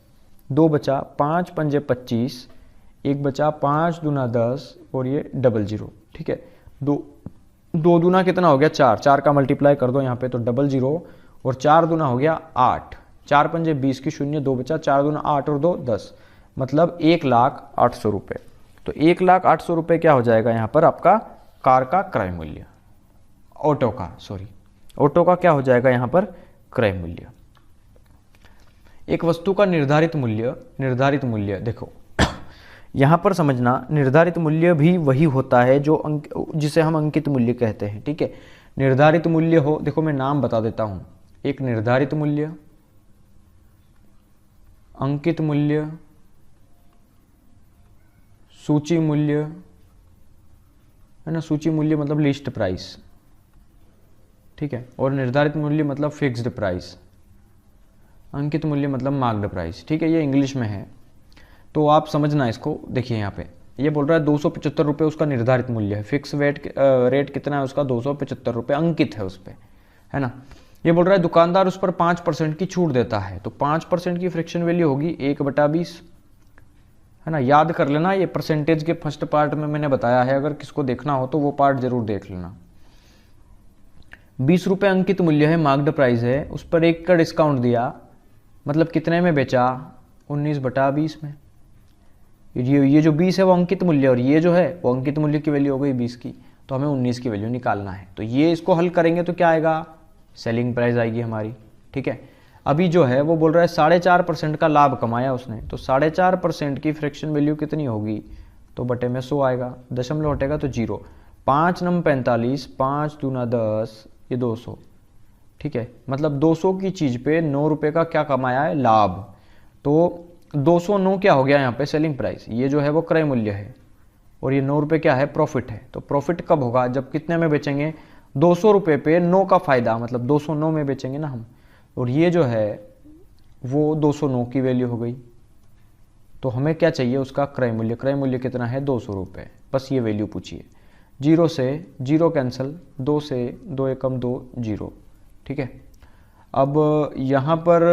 2 बचा, 5 पंजे 25, 1 बचा, 5 दूना 10, और ये 00, ठीक है। 2 दूना कितना हो गया, 4, 4 का मल्टीप्लाई कर दो यहाँ पे, तो 00, और 4 दूना हो गया 8, 4 पंजे 20 की 0, 2 बचा, 4 दूना 8 और 2 10, मतलब 1,08,000 रुपये। तो 1,08,000 रुपये क्या हो जाएगा यहाँ पर आपका कार का क्रय मूल्य, ऑटो का क्या हो जाएगा यहाँ पर क्रय मूल्य। एक वस्तु का निर्धारित मूल्य देखो यहाँ पर समझना, निर्धारित मूल्य भी वही होता है जो जिसे हम अंकित मूल्य कहते हैं, ठीक है। निर्धारित मूल्य हो, देखो मैं नाम बता देता हूं, एक निर्धारित मूल्य, अंकित मूल्य, सूची मूल्य, है ना, सूची मूल्य मतलब लिस्ट प्राइस, ठीक है, और निर्धारित मूल्य मतलब फिक्स्ड प्राइस, अंकित मूल्य मतलब मार्क्ड प्राइस, ठीक है। ये इंग्लिश में है, तो आप समझना इसको। देखिए यहाँ पे ये बोल रहा है 275 रुपये उसका निर्धारित मूल्य है, फिक्स रेट कितना है उसका, 275 रुपये अंकित है उस पर, है ना। ये बोल रहा है दुकानदार उस पर 5% की छूट देता है, तो 5% की फ्रैक्शन वैल्यू होगी 1/20, है ना। याद कर लेना, ये परसेंटेज के फर्स्ट पार्ट में मैंने बताया है, अगर किसको देखना हो तो वो पार्ट जरूर देख लेना। 20 रुपये अंकित मूल्य है, मार्क्ड प्राइस है, उस पर 1 का डिस्काउंट दिया, मतलब कितने में बेचा, 19/20 में। ये जो 20 है वो अंकित मूल्य, और ये जो है वो अंकित मूल्य की वैल्यू हो गई 20 की, तो हमें 19 की वैल्यू निकालना है। तो ये इसको हल करेंगे तो क्या आएगा, सेलिंग प्राइस आएगी हमारी, ठीक है। अभी जो है वो बोल रहा है 4.5% का लाभ कमाया उसने, तो 4.5% की फ्रैक्शन वैल्यू कितनी होगी, तो बटे में 100 आएगा, दशमलव हटेगा तो 0, 5 नम 45, 5 दूना 10, ये 200, ठीक है। मतलब 200 की चीज़ पे 9 रुपये का क्या कमाया है, लाभ। तो 209 क्या हो गया यहाँ पे, सेलिंग प्राइस। ये जो है वो क्रय मूल्य है, और ये 9 रुपये क्या है, प्रॉफिट है। तो प्रॉफिट कब होगा, जब कितने में बेचेंगे, 200 रुपये पे 9 का फायदा, मतलब 209 में बेचेंगे ना हम, और ये जो है वो 209 की वैल्यू हो गई। तो हमें क्या चाहिए, उसका क्रय मूल्य। क्रय मूल्य कितना है, 200 रुपये, बस ये वैल्यू पूछिए। 0 से 0 कैंसिल, 2 से 2 एकम 2, 0, ठीक है। अब यहाँ पर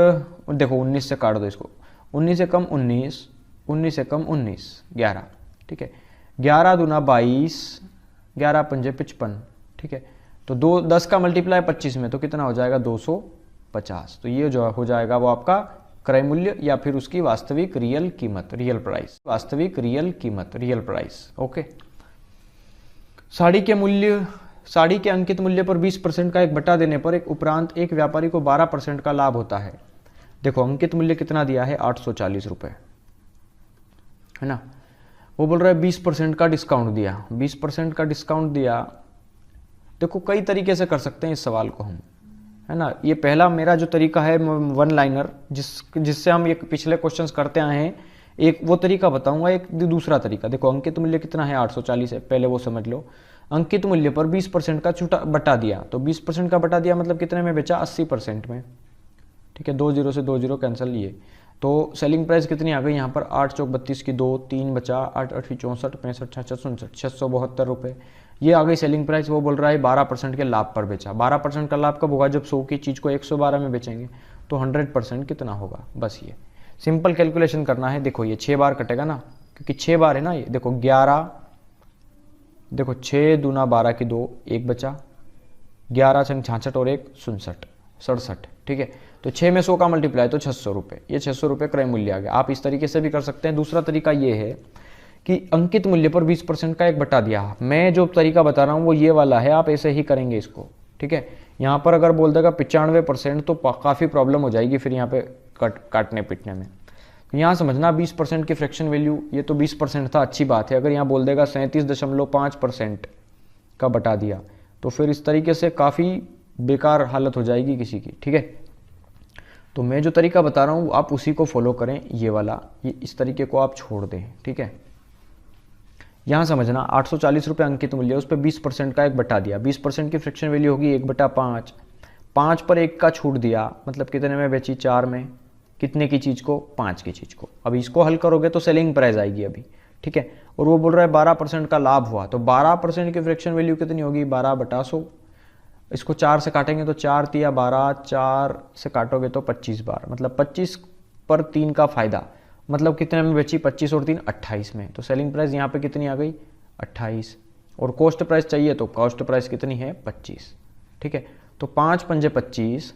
देखो 19 से काट दो इसको, 19 से कम 19, 19 से कम 19, 11, ठीक है। 11 दूना 22, 11 पंजे 55, ठीक है। तो 10 का मल्टीप्लाई 25 में, तो कितना हो जाएगा 250। तो ये जो हो जाएगा वो आपका क्रय मूल्य या फिर उसकी वास्तविक रियल कीमत, रियल प्राइस, वास्तविक रियल कीमत, रियल प्राइस। ओके। साड़ी के अंकित मूल्य पर 20% का एक बटा देने पर एक उपरांत एक व्यापारी को 12% का लाभ होता है। देखो अंकित मूल्य कितना दिया है, 840 रुपये, है ना। वो बोल रहा है 20% का डिस्काउंट दिया, 20% का डिस्काउंट दिया। देखो कई तरीके से कर सकते हैं इस सवाल को हम, है ना। ये पहला मेरा जो तरीका है वन लाइनर, जिससे हम एक पिछले क्वेश्चंस करते आए हैं, एक वो तरीका बताऊंगा, एक दूसरा तरीका। देखो अंकित मूल्य कितना है, 840 है, पहले वो समझ लो। अंकित मूल्य पर 20% का छूटा बटा दिया, तो 20% का बटा दिया मतलब कितने में बेचा, 80% में, ठीक है। 2 0 से 2 0 कैंसिल, ये तो सेलिंग प्राइस कितनी आ गई यहाँ पर, 8 चौक 32 की 2, 3 बचा, 8 8 64, 65 66 67, 672 रुपये, ये आ गई सेलिंग प्राइस। वो बोल रहा है 12% के लाभ पर बेचा। 12% का लाभ कब होगा, जब 100 की चीज़ को 112 में बेचेंगे, तो 100% कितना होगा, बस ये सिंपल कैलकुलेशन करना है। देखो ये 6 बार कटेगा ना, क्योंकि 6 बार है ना ये। देखो 11, देखो 6 दूना 12 की 2, 1 बचा, 11 छंग 66 और 1 67, 67, ठीक है। तो 6 में 100 का मल्टीप्लाई तो 600 रुपये, ये 600 रुपये क्रय मूल्य आ गया। आप इस तरीके से भी कर सकते हैं। दूसरा तरीका ये है कि अंकित मूल्य पर 20% का एक बटा दिया। मैं जो तरीका बता रहा हूँ वो ये वाला है, आप ऐसे ही करेंगे इसको, ठीक है। यहाँ पर अगर बोल देगा 95% तो काफ़ी प्रॉब्लम हो जाएगी फिर यहाँ पे काटने पीटने में। तो यहाँ समझना 20% की फ्रैक्शन वैल्यू, ये तो 20% था, अच्छी बात है। अगर यहाँ बोल देगा 37.5% का बटा दिया, तो फिर इस तरीके से काफ़ी बेकार हालत हो जाएगी किसी की, ठीक है। तो मैं जो तरीका बता रहा हूँ आप उसी को फॉलो करें, ये वाला, ये इस तरीके को आप छोड़ दें, ठीक है। यहाँ समझना 840 रुपये अंकित मूल्य, उस पर 20% का एक बटा दिया। 20% की फ्रैक्शन वैल्यू होगी 1/5, 5 पर 1 का छूट दिया, मतलब कितने में बेची, 4 में। कितने की चीज़ को, 5 की चीज़ को। अब इसको हल करोगे तो सेलिंग प्राइस आएगी अभी, ठीक है। और वो बोल रहा है 12% का लाभ हुआ, तो 12% की फ्रैक्शन वैल्यू कितनी होगी, 12/100। इसको 4 से काटेंगे तो 4 तिया 12, 4 से काटोगे तो 25 बार, मतलब 25 पर 3 का फायदा, मतलब कितने में बेची, 25 और 3 28 में। तो सेलिंग प्राइस यहाँ पे कितनी आ गई, 28। और कॉस्ट प्राइस चाहिए तो कॉस्ट प्राइस कितनी है, 25, ठीक है। तो 5 पंजे 25,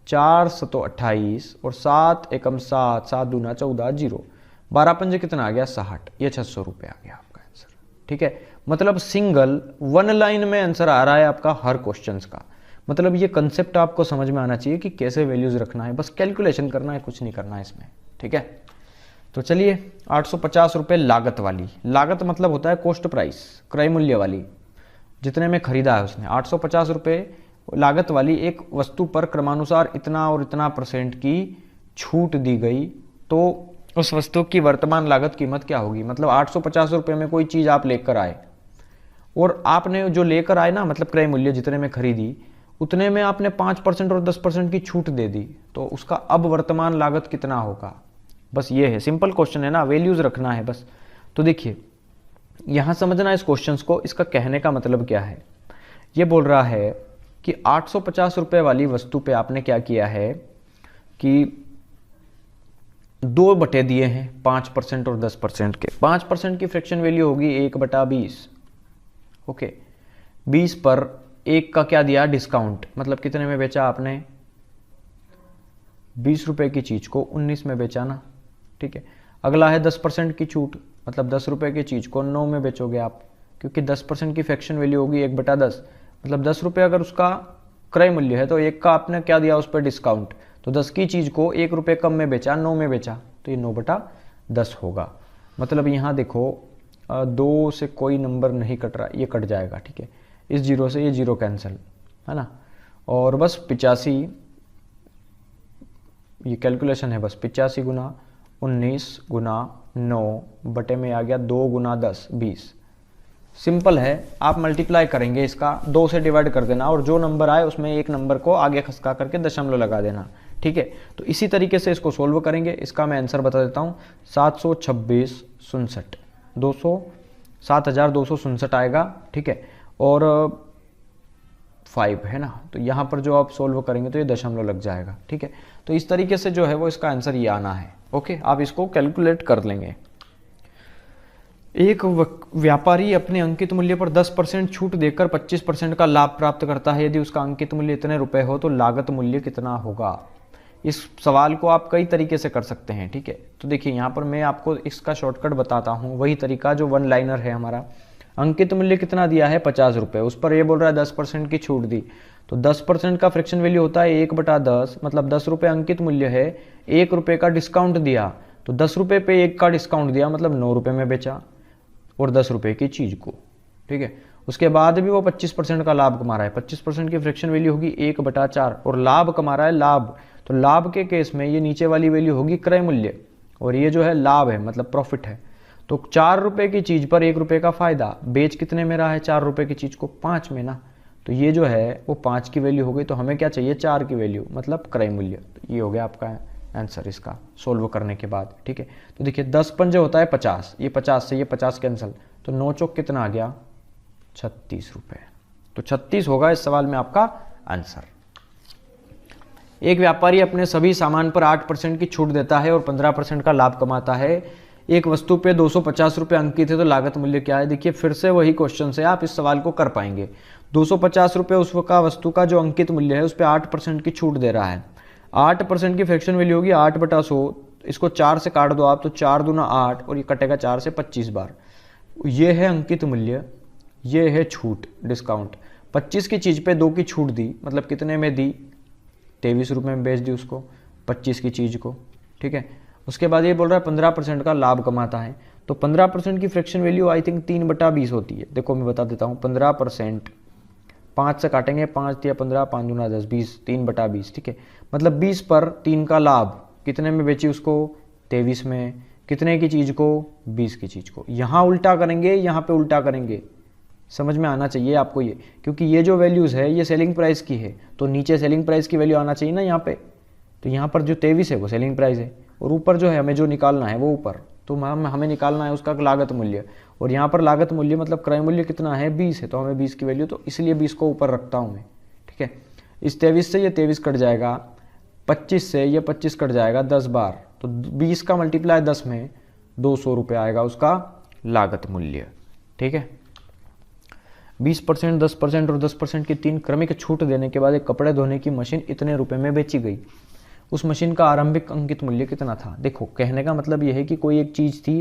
4 सतो 28 और 7 एकम 7, 7 दूना 14, 0, 12 पंजे कितना आ गया, 60। ये 600 रुपये आ गया आपका आंसर, ठीक है। मतलब सिंगल वन लाइन में आंसर आ रहा है आपका हर क्वेश्चन का। मतलब ये कंसेप्ट आपको समझ में आना चाहिए कि कैसे वैल्यूज रखना है, बस कैलकुलेशन करना है, कुछ नहीं करना है इसमें, ठीक है। तो चलिए 850 रुपये लागत वाली, लागत मतलब होता है कॉस्ट प्राइस, क्रय मूल्य वाली, जितने में खरीदा है उसने। 850 रुपये लागत वाली एक वस्तु पर क्रमानुसार इतना और इतना % की छूट दी गई, तो उस वस्तु की वर्तमान लागत कीमत क्या होगी। मतलब 850 रुपये में कोई चीज़ आप लेकर आए, और आपने जो लेकर आए ना, मतलब क्रय मूल्य जितने में खरीदी उतने में आपने 5% और 10% की छूट दे दी, तो उसका अब वर्तमान लागत कितना होगा। बस ये है, सिंपल क्वेश्चन है ना, वैल्यूज रखना है बस। तो देखिए यहाँ समझना इस क्वेश्चन को, इसका कहने का मतलब क्या है। ये बोल रहा है कि 850 रुपये वाली वस्तु पे आपने क्या किया है कि 2 बटे दिए हैं, 5% और 10% के। 5% की फ्रैक्शन वैल्यू होगी 1/20, ओके। 20 पर 1 का क्या दिया, डिस्काउंट, मतलब कितने में बेचा आपने, 20 रुपये की चीज़ को 19 में बेचा ना, ठीक है। अगला है 10% की छूट, मतलब 10 रुपये की चीज़ को 9 में बेचोगे आप, क्योंकि 10% की फ्रैक्शन वैल्यू होगी 1/10, मतलब 10 रुपये अगर उसका क्रय मूल्य है तो 1 का आपने क्या दिया उस पर डिस्काउंट, तो 10 की चीज़ को 1 रुपये कम में बेचा, 9 में बेचा, तो ये 9/10 होगा। मतलब यहाँ देखो 2 से कोई नंबर नहीं कट रहा, ये कट जाएगा, ठीक है। इस 0 से ये 0 कैंसिल, है ना। और बस 85, ये कैलकुलेशन है बस, 85 गुना 19 गुना 9 बटे में आ गया 2 गुना 10, 20। सिंपल है, आप मल्टीप्लाई करेंगे इसका, 2 से डिवाइड कर देना, और जो नंबर आए उसमें एक नंबर को आगे खसका करके दशमलव लगा देना, ठीक है। तो इसी तरीके से इसको सोल्व करेंगे। इसका मैं आंसर बता देता हूँ, 726.67, 7,267 आएगा, ठीक है। और 5 है ना। तो यहाँ पर जो आप सोल्व करेंगे तो ये दशमलव लग जाएगा, ठीक है। तो इस तरीके से जो है वो इसका आंसर ये आना है। ओके, आप इसको कैलकुलेट कर लेंगे। एक व्यापारी अपने अंकित मूल्य पर 10% छूट देकर 25% का लाभ प्राप्त करता है। यदि उसका अंकित मूल्य इतने रुपए हो तो लागत मूल्य कितना होगा। इस सवाल को आप कई तरीके से कर सकते हैं, ठीक है। तो देखिए यहाँ पर मैं आपको इसका शॉर्टकट बताता हूँ, वही तरीका जो वन लाइनर है हमारा। अंकित मूल्य कितना दिया है 50 रुपये, उस पर ये बोल रहा है 10% की छूट दी, तो 10% का फ्रैक्शन वैल्यू होता है 1/10, मतलब 10 रुपये अंकित मूल्य है, 1 रुपये का डिस्काउंट दिया, तो 10 रुपये पे 1 का डिस्काउंट दिया, मतलब 9 रुपये में बेचा और 10 रुपये की चीज़ को, ठीक है। उसके बाद भी वो 25% का लाभ कमा रहा है, 25% की फ्रैक्शन वैल्यू होगी 1/4 और लाभ कमा रहा है लाभ, तो लाभ के केस में ये नीचे वाली वैल्यू होगी क्रय मूल्य और ये जो है लाभ है, मतलब प्रॉफिट है। तो 4 रुपये की चीज़ पर 1 रुपये का फायदा, बेच कितने में रहा है 4 रुपये की चीज़ को 5 में ना, तो ये जो है वो 5 की वैल्यू हो गई। तो हमें क्या चाहिए 4 की वैल्यू, मतलब क्रय मूल्य। तो ये हो गया आपका आंसर इसका सोल्व करने के बाद, ठीक है। तो देखिए 10 पंजे होता है 50, ये 50 से ये 50 कैंसिल, तो 9 चौक कितना आ गया 36 रुपये। तो 36 होगा इस सवाल में आपका आंसर। एक व्यापारी अपने सभी सामान पर 8% की छूट देता है और 15% का लाभ कमाता है। एक वस्तु पे 250 रुपये अंकित है, तो लागत मूल्य क्या है। देखिए फिर से वही क्वेश्चन से आप इस सवाल को कर पाएंगे। 250 रुपये उसका वस्तु का जो अंकित मूल्य है उस पर 8% की छूट दे रहा है। 8% की फ्रैक्शन वैल्यू होगी 8/100, इसको 4 से काट दो आप, तो 4 दूना 8 और ये कटेगा 4 से 25 बार। ये है अंकित मूल्य, ये है छूट डिस्काउंट। 25 की चीज़ पे 2 की छूट दी, मतलब कितने में दी 23 रुपये में बेच दी उसको 25 की चीज़ को, ठीक है। उसके बाद ये बोल रहा है 15% का लाभ कमाता है, तो 15% की फ्रैक्शन वैल्यू आई थिंक 3/20 होती है। देखो मैं बता देता हूँ, 15% 5 से काटेंगे, 5 या 15, 5 दूना 10, 20, 3/20, ठीक है। मतलब 20 पर 3 का लाभ, कितने में बेची उसको 23 में, कितने की चीज़ को 20 की चीज़ को। यहाँ उल्टा करेंगे, यहाँ पे उल्टा करेंगे, समझ में आना चाहिए आपको ये, क्योंकि ये जो वैल्यूज़ है ये सेलिंग प्राइस की है, तो नीचे सेलिंग प्राइस की वैल्यू आना चाहिए ना यहाँ पे। तो यहाँ पर जो 23 है वो सेलिंग प्राइस है और ऊपर जो है हमें जो निकालना है वो ऊपर, तो हमें निकालना है उसका लागत मूल्य, और यहाँ पर लागत मूल्य मतलब क्रय मूल्य कितना है 20 है, तो हमें 20 की वैल्यू, तो इसलिए 20 को ऊपर रखता हूँ मैं, ठीक है। इस 23 से ये 23 कट जाएगा, 25 से ये 25 कट जाएगा 10 बार, तो 20 का मल्टीप्लाई 10 में 200 रुपये आएगा उसका लागत मूल्य, ठीक है। 20%, 10% और 10% की 3 क्रमिक छूट देने के बाद एक कपड़े धोने की मशीन इतने रुपए में बेची गई। उस मशीन का आरंभिक अंकित मूल्य कितना था। देखो कहने का मतलब यह है कि कोई एक चीज़ थी,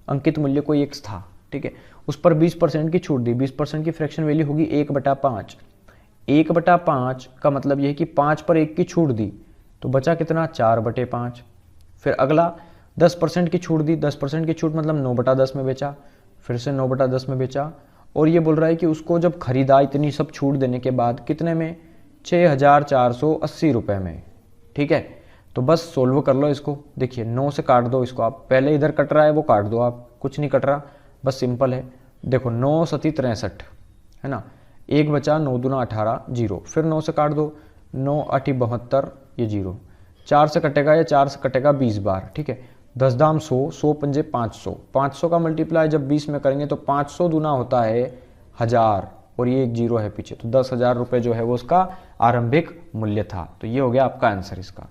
अंकित मूल्य कोई एक था, ठीक है, उस पर 20% की छूट दी, 20% की फ्रैक्शन वैल्यू होगी 1/5। 1/5 का मतलब यह है कि 5 पर 1 की छूट दी, तो बचा कितना 4/5। फिर अगला 10% की छूट दी, 10% की छूट मतलब 9/10 में बेचा, फिर से 9/10 में बेचा, और ये बोल रहा है कि उसको जब खरीदा इतनी सब छूट देने के बाद कितने में 6,480 रुपये में, ठीक है। तो बस सोल्व कर लो इसको। देखिए 9 से काट दो इसको आप, पहले इधर कट रहा है वो काट दो आप, कुछ नहीं कट रहा, बस सिंपल है। देखो 9 सती 63 है ना, 1 बचा, 9 दूना 18, 0, फिर 9 से काट दो, 9 8 72, ये 0, 4 से कटेगा, या 4 से कटेगा 20 बार, ठीक है। 10 दाम 100, 100 पंजे 500, 500 का मल्टीप्लाई जब 20 में करेंगे तो 500 दूना होता है 1000 और ये एक 0 है पीछे, तो 10,000 रुपये जो है वो उसका आरंभिक मूल्य था। तो ये हो गया आपका आंसर इसका।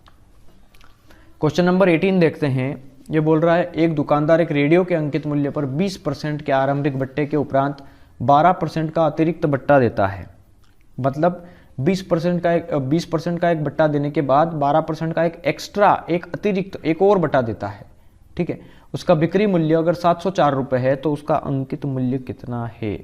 क्वेश्चन नंबर 18 देखते हैं। ये बोल रहा है एक दुकानदार एक रेडियो के अंकित मूल्य पर 20% के आरंभिक बट्टे के उपरांत 12% का अतिरिक्त बट्टा देता है। मतलब 20% का एक बट्टा देने के बाद 12% का एक एक्स्ट्रा, एक अतिरिक्त, एक और बट्टा देता है, ठीक है। उसका बिक्री मूल्य अगर 704 रुपये है तो उसका अंकित मूल्य कितना है।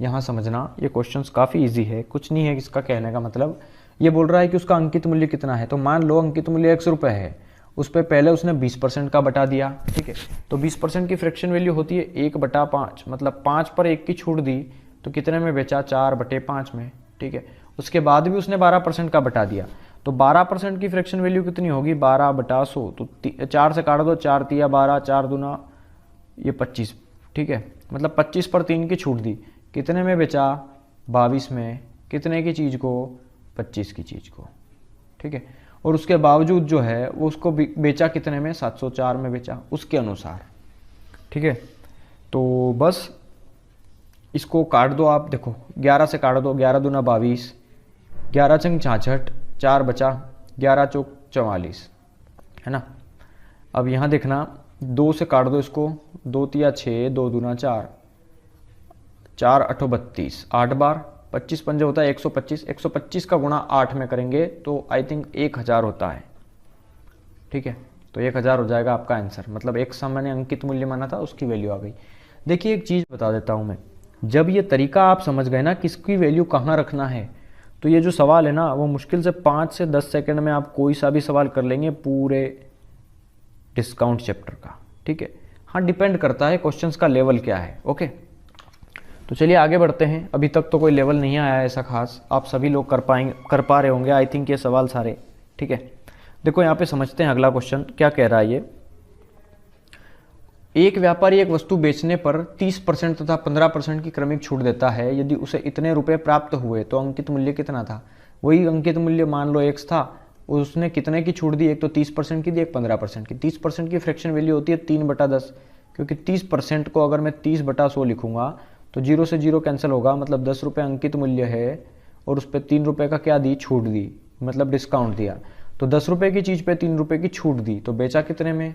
यहाँ समझना ये क्वेश्चंस काफ़ी इजी है, कुछ नहीं है इसका कहने का मतलब। ये बोल रहा है कि उसका अंकित मूल्य कितना है, तो मान लो अंकित मूल्य 100 रुपये है, उस पर पहले उसने 20% का बटा दिया, ठीक है। तो 20% की फ्रैक्शन वैल्यू होती है 1/5, मतलब 5 पर 1 की छूट दी, तो कितने में बेचा 4/5 में, ठीक है। उसके बाद भी उसने 12% का बटा दिया, तो 12% की फ्रैक्शन वैल्यू कितनी होगी 12/100, तो 4 से काट दो, 4 तिया 12, 4 दूना ये 25, ठीक है। मतलब 25 पर 3 की छूट दी, कितने में बेचा 22 में, कितने की चीज़ को 25 की चीज़ को, ठीक है। और उसके बावजूद जो है वो उसको बेचा कितने में 704 में बेचा उसके अनुसार, ठीक है। तो बस इसको काट दो आप, देखो 11 से काट दो, 11 दूना 22, 11 चंग 66, 4 बचा, 11 चौक 44, है ना। अब यहाँ देखना 2 से काट दो इसको, 2 तिया 6, 2 दूना 4, 4 8 32, 8 बार 25 पंजे होता है 125, 125 का गुणा 8 में करेंगे तो आई थिंक 1000 होता है, ठीक है। तो 1000 हो जाएगा आपका आंसर, मतलब एक सम मैंने अंकित मूल्य माना था उसकी वैल्यू आ गई। देखिए एक चीज़ बता देता हूँ मैं, जब ये तरीका आप समझ गए ना किसकी वैल्यू कहाँ रखना है, तो ये जो सवाल है ना वो मुश्किल से 5 से 10 सेकंड में आप कोई सा भी सवाल कर लेंगे पूरे डिस्काउंट चैप्टर का, ठीक है। हाँ डिपेंड करता है क्वेश्चंस का लेवल क्या है, ओके। तो चलिए आगे बढ़ते हैं। अभी तक तो कोई लेवल नहीं आया ऐसा खास, आप सभी लोग कर पा रहे होंगे आई थिंक ये सवाल सारे, ठीक है। देखो यहाँ पे समझते हैं अगला क्वेश्चन क्या कह रहा है ये। एक व्यापारी एक वस्तु बेचने पर 30% तथा 15% की क्रमिक छूट देता है। यदि उसे इतने रुपए प्राप्त हुए तो अंकित मूल्य कितना था। वही अंकित मूल्य मान लो x था, उसने कितने की छूट दी, एक तो 30% की दी, एक 15% की। 30% की फ्रैक्शन वैल्यू होती है 3/10, क्योंकि 30% को अगर मैं 30/100 लिखूंगा तो 0 से 0 कैंसिल होगा, मतलब 10 रुपये अंकित मूल्य है और उस पर 3 रुपये का क्या दी, छूट दी, मतलब डिस्काउंट दिया। तो 10 रुपये की चीज़ पे 3 रुपये की छूट दी, तो बेचा कितने में,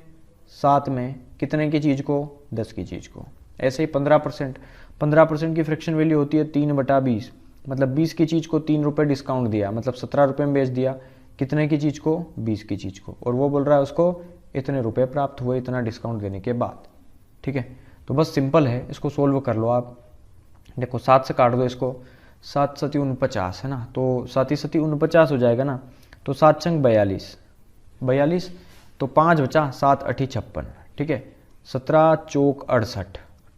7 में। कितने की चीज़ को, 10 की चीज़ को। ऐसे ही 15% की फ्रैक्शन वैल्यू होती है 3/20, मतलब 20 की चीज़ को 3 रुपये डिस्काउंट दिया, मतलब 17 रुपये में बेच दिया। कितने की चीज़ को, 20 की चीज़ को, और वो बोल रहा है उसको इतने रुपये प्राप्त हुए इतना डिस्काउंट देने के बाद, ठीक है। तो बस सिंपल है, इसको सोल्व कर लो आप। देखो 7 से काट दो इसको, 7 7 49 है ना, तो 7 7 49 हो जाएगा ना। तो 7 छंग 42, तो 5 बचा, 7 8 56, ठीक है। 17 चौक 68,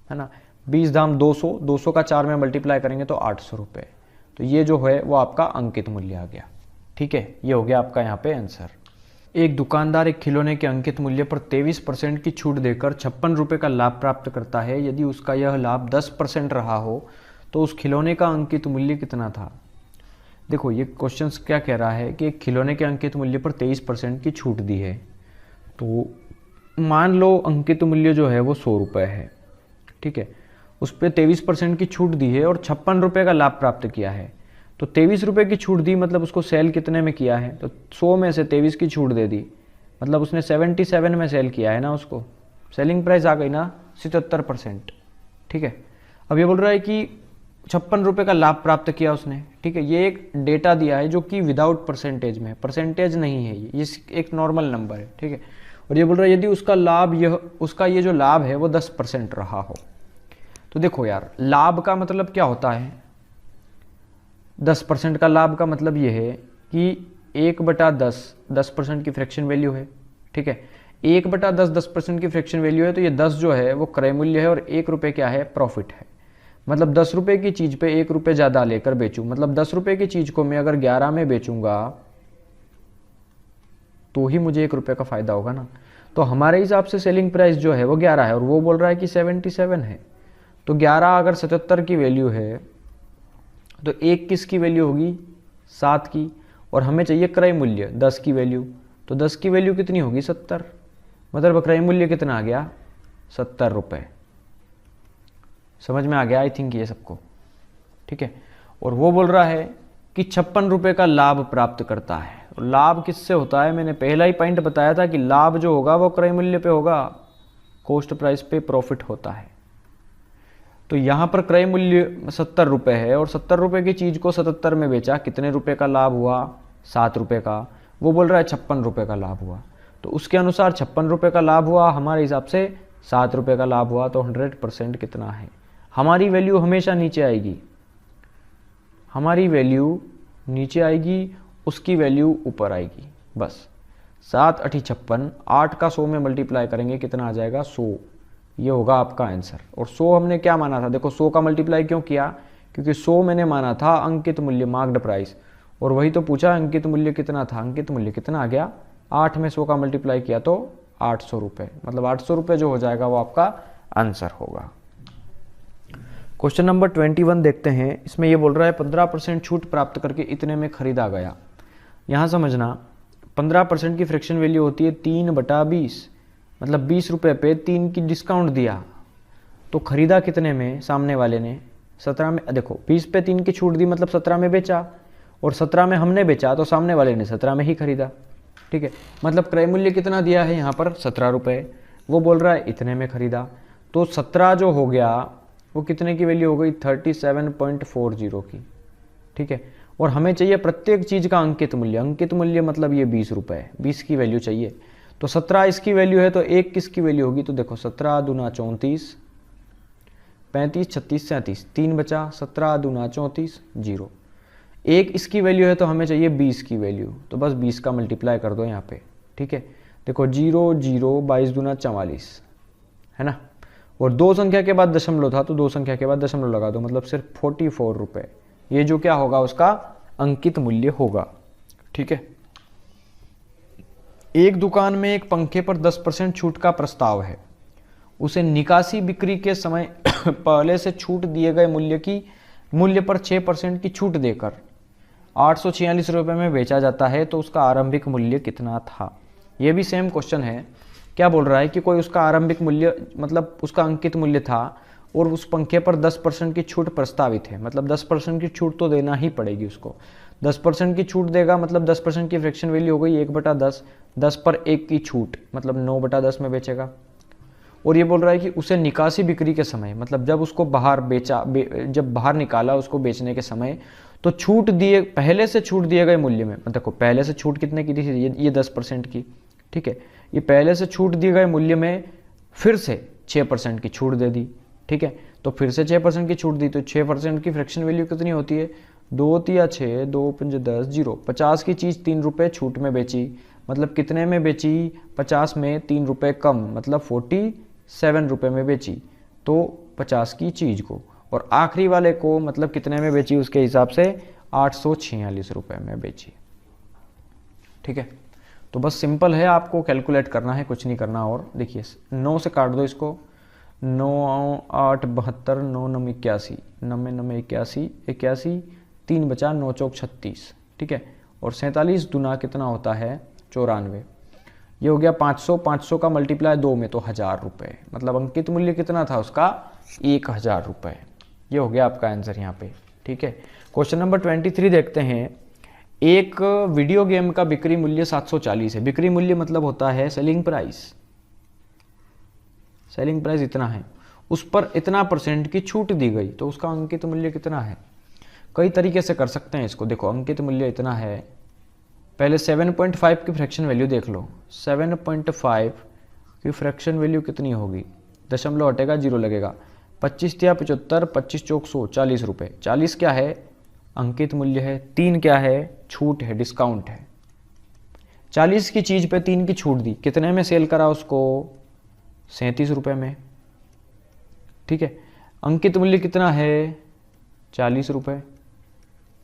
है ना। 20 धाम 200, 200 का 4 में मल्टीप्लाई करेंगे तो 800 रुपये। तो ये जो है वो आपका अंकित मूल्य आ गया, ठीक है। ये हो गया आपका यहाँ पे आंसर। एक दुकानदार एक खिलौने के अंकित मूल्य पर 23% की छूट देकर 56 रुपये का लाभ प्राप्त करता है। यदि उसका यह लाभ 10% रहा हो तो उस खिलौने का अंकित मूल्य कितना था। देखो ये क्वेश्चन क्या कह रहा है कि एक खिलौने के अंकित मूल्य पर 23% की छूट दी है। तो मान लो अंकित मूल्य जो है वो 100 रुपये है, ठीक है। उस पर 23% की छूट दी है और 56 रुपये का लाभ प्राप्त किया है। तो 23 रुपये की छूट दी, मतलब उसको सेल कितने में किया है, तो 100 में से 23 की छूट दे दी, मतलब उसने 77 में सेल किया है ना उसको। सेलिंग प्राइस आ गई ना 77%, ठीक है। अब ये बोल रहा है कि 56 रुपये का लाभ प्राप्त किया उसने, ठीक है। ये एक डेटा दिया है जो कि विदाउट परसेंटेज में, परसेंटेज नहीं है ये एक नॉर्मल नंबर है, ठीक है। और ये बोल रहा है यदि उसका लाभ उसका ये जो लाभ है वो 10% रहा हो। तो देखो यार लाभ का मतलब क्या होता है, 10% का लाभ का मतलब ये है कि 1/10 10% की फ्रैक्शन वैल्यू है, ठीक है। 1/10 10% की फ्रैक्शन वैल्यू है, तो ये 10 जो है वो क्रय मूल्य है और 1 रुपये क्या है, प्रॉफिट है। मतलब 10 रुपये की चीज़ पे 1 रुपये ज़्यादा लेकर बेचूँ, मतलब 10 रुपये की चीज़ को मैं अगर 11 में बेचूंगा तो ही मुझे 1 रुपये का फ़ायदा होगा ना। तो हमारे हिसाब से सेलिंग प्राइस जो है वो 11 है और वो बोल रहा है कि 77 है। तो 11 अगर 77 की वैल्यू है तो 1 किसकी वैल्यू होगी, 7 की, और हमें चाहिए क्रय मूल्य 10 की वैल्यू। तो 10 की वैल्यू कितनी होगी, 70, मतलब क्रय मूल्य कितना आ गया, 70 रुपये। समझ में आ गया आई थिंक ये सबको, ठीक है। और वो बोल रहा है कि 56 रुपये का लाभ प्राप्त करता है। और लाभ किससे होता है, मैंने पहला ही पॉइंट बताया था कि लाभ जो होगा वो क्रय मूल्य पे होगा, कॉस्ट प्राइस पे प्रॉफिट होता है। तो यहाँ पर क्रय मूल्य 70 रुपये है और 70 रुपये की चीज़ को 77 में बेचा, कितने रुपये का लाभ हुआ, 7 रुपये का। वो बोल रहा है 56 रुपये का लाभ हुआ, तो उसके अनुसार 56 रुपये का लाभ हुआ, हमारे हिसाब से 7 रुपये का लाभ हुआ। तो 100% कितना है, हमारी वैल्यू हमेशा नीचे आएगी, हमारी वैल्यू नीचे आएगी, उसकी वैल्यू ऊपर आएगी। बस 7 8 56, 8 का 100 में मल्टीप्लाई करेंगे कितना आ जाएगा, 100। ये होगा आपका आंसर। और 100 हमने क्या माना था, देखो 100 का मल्टीप्लाई क्यों किया, क्योंकि 100 मैंने माना था अंकित मूल्य, मार्क्ड प्राइस, और वही तो पूछा अंकित मूल्य कितना था। अंकित मूल्य कितना आ गया, 8 में 100 का मल्टीप्लाई किया तो 800 रुपये, मतलब 800 रुपये जो हो जाएगा वो आपका आंसर होगा। क्वेश्चन नंबर 21 देखते हैं। इसमें ये बोल रहा है 15% छूट प्राप्त करके इतने में खरीदा गया। यहाँ समझना 15% की फ्रैक्शन वैल्यू होती है 3/20, मतलब 20 रुपये पे 3 की डिस्काउंट दिया, तो खरीदा कितने में सामने वाले ने, 17 में देखो 20 पे 3 की छूट दी मतलब 17 में बेचा, और 17 में हमने बेचा तो सामने वाले ने 17 में ही खरीदा। ठीक है, मतलब क्रय मूल्य कितना दिया है यहाँ पर 17 रुपये, वो बोल रहा है इतने में खरीदा, तो 17 जो हो गया वो कितने की वैल्यू हो गई 37.40 की। ठीक है, और हमें चाहिए प्रत्येक चीज़ का अंकित मूल्य। अंकित मूल्य मतलब ये 20 रुपये, 20 की वैल्यू चाहिए। तो 17 इसकी वैल्यू है तो एक किसकी वैल्यू होगी, तो देखो 17 दूना 34, 35 36 37, 3 बचा, 17 दूना 34 0। एक इसकी वैल्यू है तो हमें चाहिए 20 की वैल्यू, तो बस 20 का मल्टीप्लाई कर दो यहाँ पे। ठीक है, देखो 0 0 22 दूना 44 है ना, और दो संख्या के बाद दशमलव था तो दो संख्या के बाद दशमलव लगा दो, मतलब सिर्फ 44 रुपये। ये जो क्या होगा उसका अंकित मूल्य होगा। ठीक है, एक दुकान में एक पंखे पर 10% छूट का प्रस्ताव है, उसे निकासी बिक्री के समय पहले से छूट दिए गए मूल्य पर 6% की छूट देकर 846 रुपये में बेचा जाता है, तो उसका आरंभिक मूल्य कितना था। यह भी सेम क्वेश्चन है। क्या बोल रहा है कि कोई उसका आरंभिक मूल्य मतलब उसका अंकित मूल्य था और उस पंखे पर 10% की छूट प्रस्तावित है, मतलब 10% की छूट तो देना ही पड़ेगी उसको। 10% की छूट देगा मतलब 10% की फ्रैक्शन वैल्यू हो गई 1/10, 10 पर 1 की छूट मतलब 9/10 में बेचेगा। और ये बोल रहा है कि उसे निकासी बिक्री के समय मतलब जब उसको बाहर जब बाहर निकाला उसको बेचने के समय, तो पहले से छूट दिए गए मूल्य में, देखो पहले से छूट कितने की थी, ये 10% की। ठीक है, ये पहले से छूट दिए गए मूल्य में फिर से 6% की छूट दे दी। ठीक है, तो फिर से 6% की छूट दी, तो 6% की फ्रैक्शन वैल्यू कितनी होती है 2 तिया 6, 2 5 10 0। 50 की चीज़ 3 रुपये छूट में बेची, मतलब कितने में बेची 50 में 3 रुपये कम, मतलब 47 रुपये में बेची, तो 50 की चीज़ को, और आखिरी वाले को मतलब कितने में बेची उसके हिसाब से 846 रुपये में बेची। ठीक है, तो बस सिंपल है, आपको कैलकुलेट करना है, कुछ नहीं करना। और देखिए 9 से काट दो इसको, 9 8 72, 9 9 81, 9 9 81, 81, 3 बचा, 9 चौक 36। ठीक है, और 47 दुना कितना होता है 94। ये हो गया 500, 500 का मल्टीप्लाई 2 में तो 1000 रुपये, मतलब अंकित मूल्य कितना था उसका 1000 रुपये। ये हो गया आपका आंसर यहाँ पे। ठीक है, क्वेश्चन नंबर 23 देखते हैं। एक वीडियो गेम का बिक्री मूल्य 740 है। बिक्री मूल्य मतलब होता है सेलिंग प्राइस। सेलिंग प्राइस इतना है, उस पर इतना % की छूट दी गई, तो उसका अंकित मूल्य कितना है। कई तरीके से कर सकते हैं इसको। देखो अंकित मूल्य इतना है, पहले 7.5 की फ्रैक्शन वैल्यू देख लो। 7.5 की फ्रैक्शन वैल्यू कितनी होगी, दशमलव हटेगा 0 लगेगा, 25 तिया 75, 25 चौक 100, 40 रुपये। 40 क्या है अंकित मूल्य है, 3 क्या है छूट है, डिस्काउंट है। 40 की चीज़ पे 3 की छूट दी, कितने में सेल करा उसको 37 रुपये में। ठीक है, अंकित मूल्य कितना है 40 रुपये।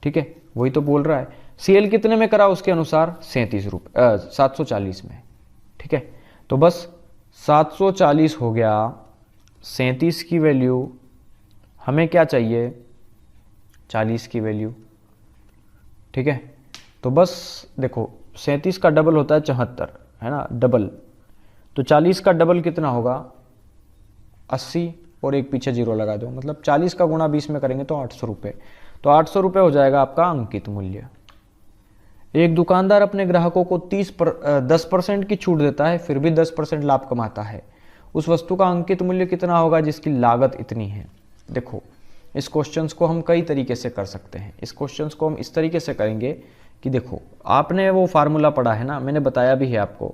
ठीक है, वही तो बोल रहा है, सेल कितने में करा उसके अनुसार 37 रुपये 740 में। ठीक है, तो बस 740 हो गया, 37 की वैल्यू, हमें क्या चाहिए 40 की वैल्यू। ठीक है, तो बस देखो 37 का डबल होता है 74, है ना डबल, तो 40 का डबल कितना होगा 80, और एक पीछे 0 लगा दो, मतलब 40 का गुणा 20 में करेंगे तो 800 रुपये। तो 800 रुपये हो जाएगा आपका अंकित मूल्य। एक दुकानदार अपने ग्राहकों को 10% की छूट देता है, फिर भी 10% लाभ कमाता है। उस वस्तु का अंकित मूल्य कितना होगा जिसकी लागत इतनी है। देखो इस क्वेश्चंस को हम कई तरीके से कर सकते हैं। इस क्वेश्चंस को हम इस तरीके से करेंगे कि देखो आपने वो फार्मूला पढ़ा है ना, मैंने बताया भी है आपको,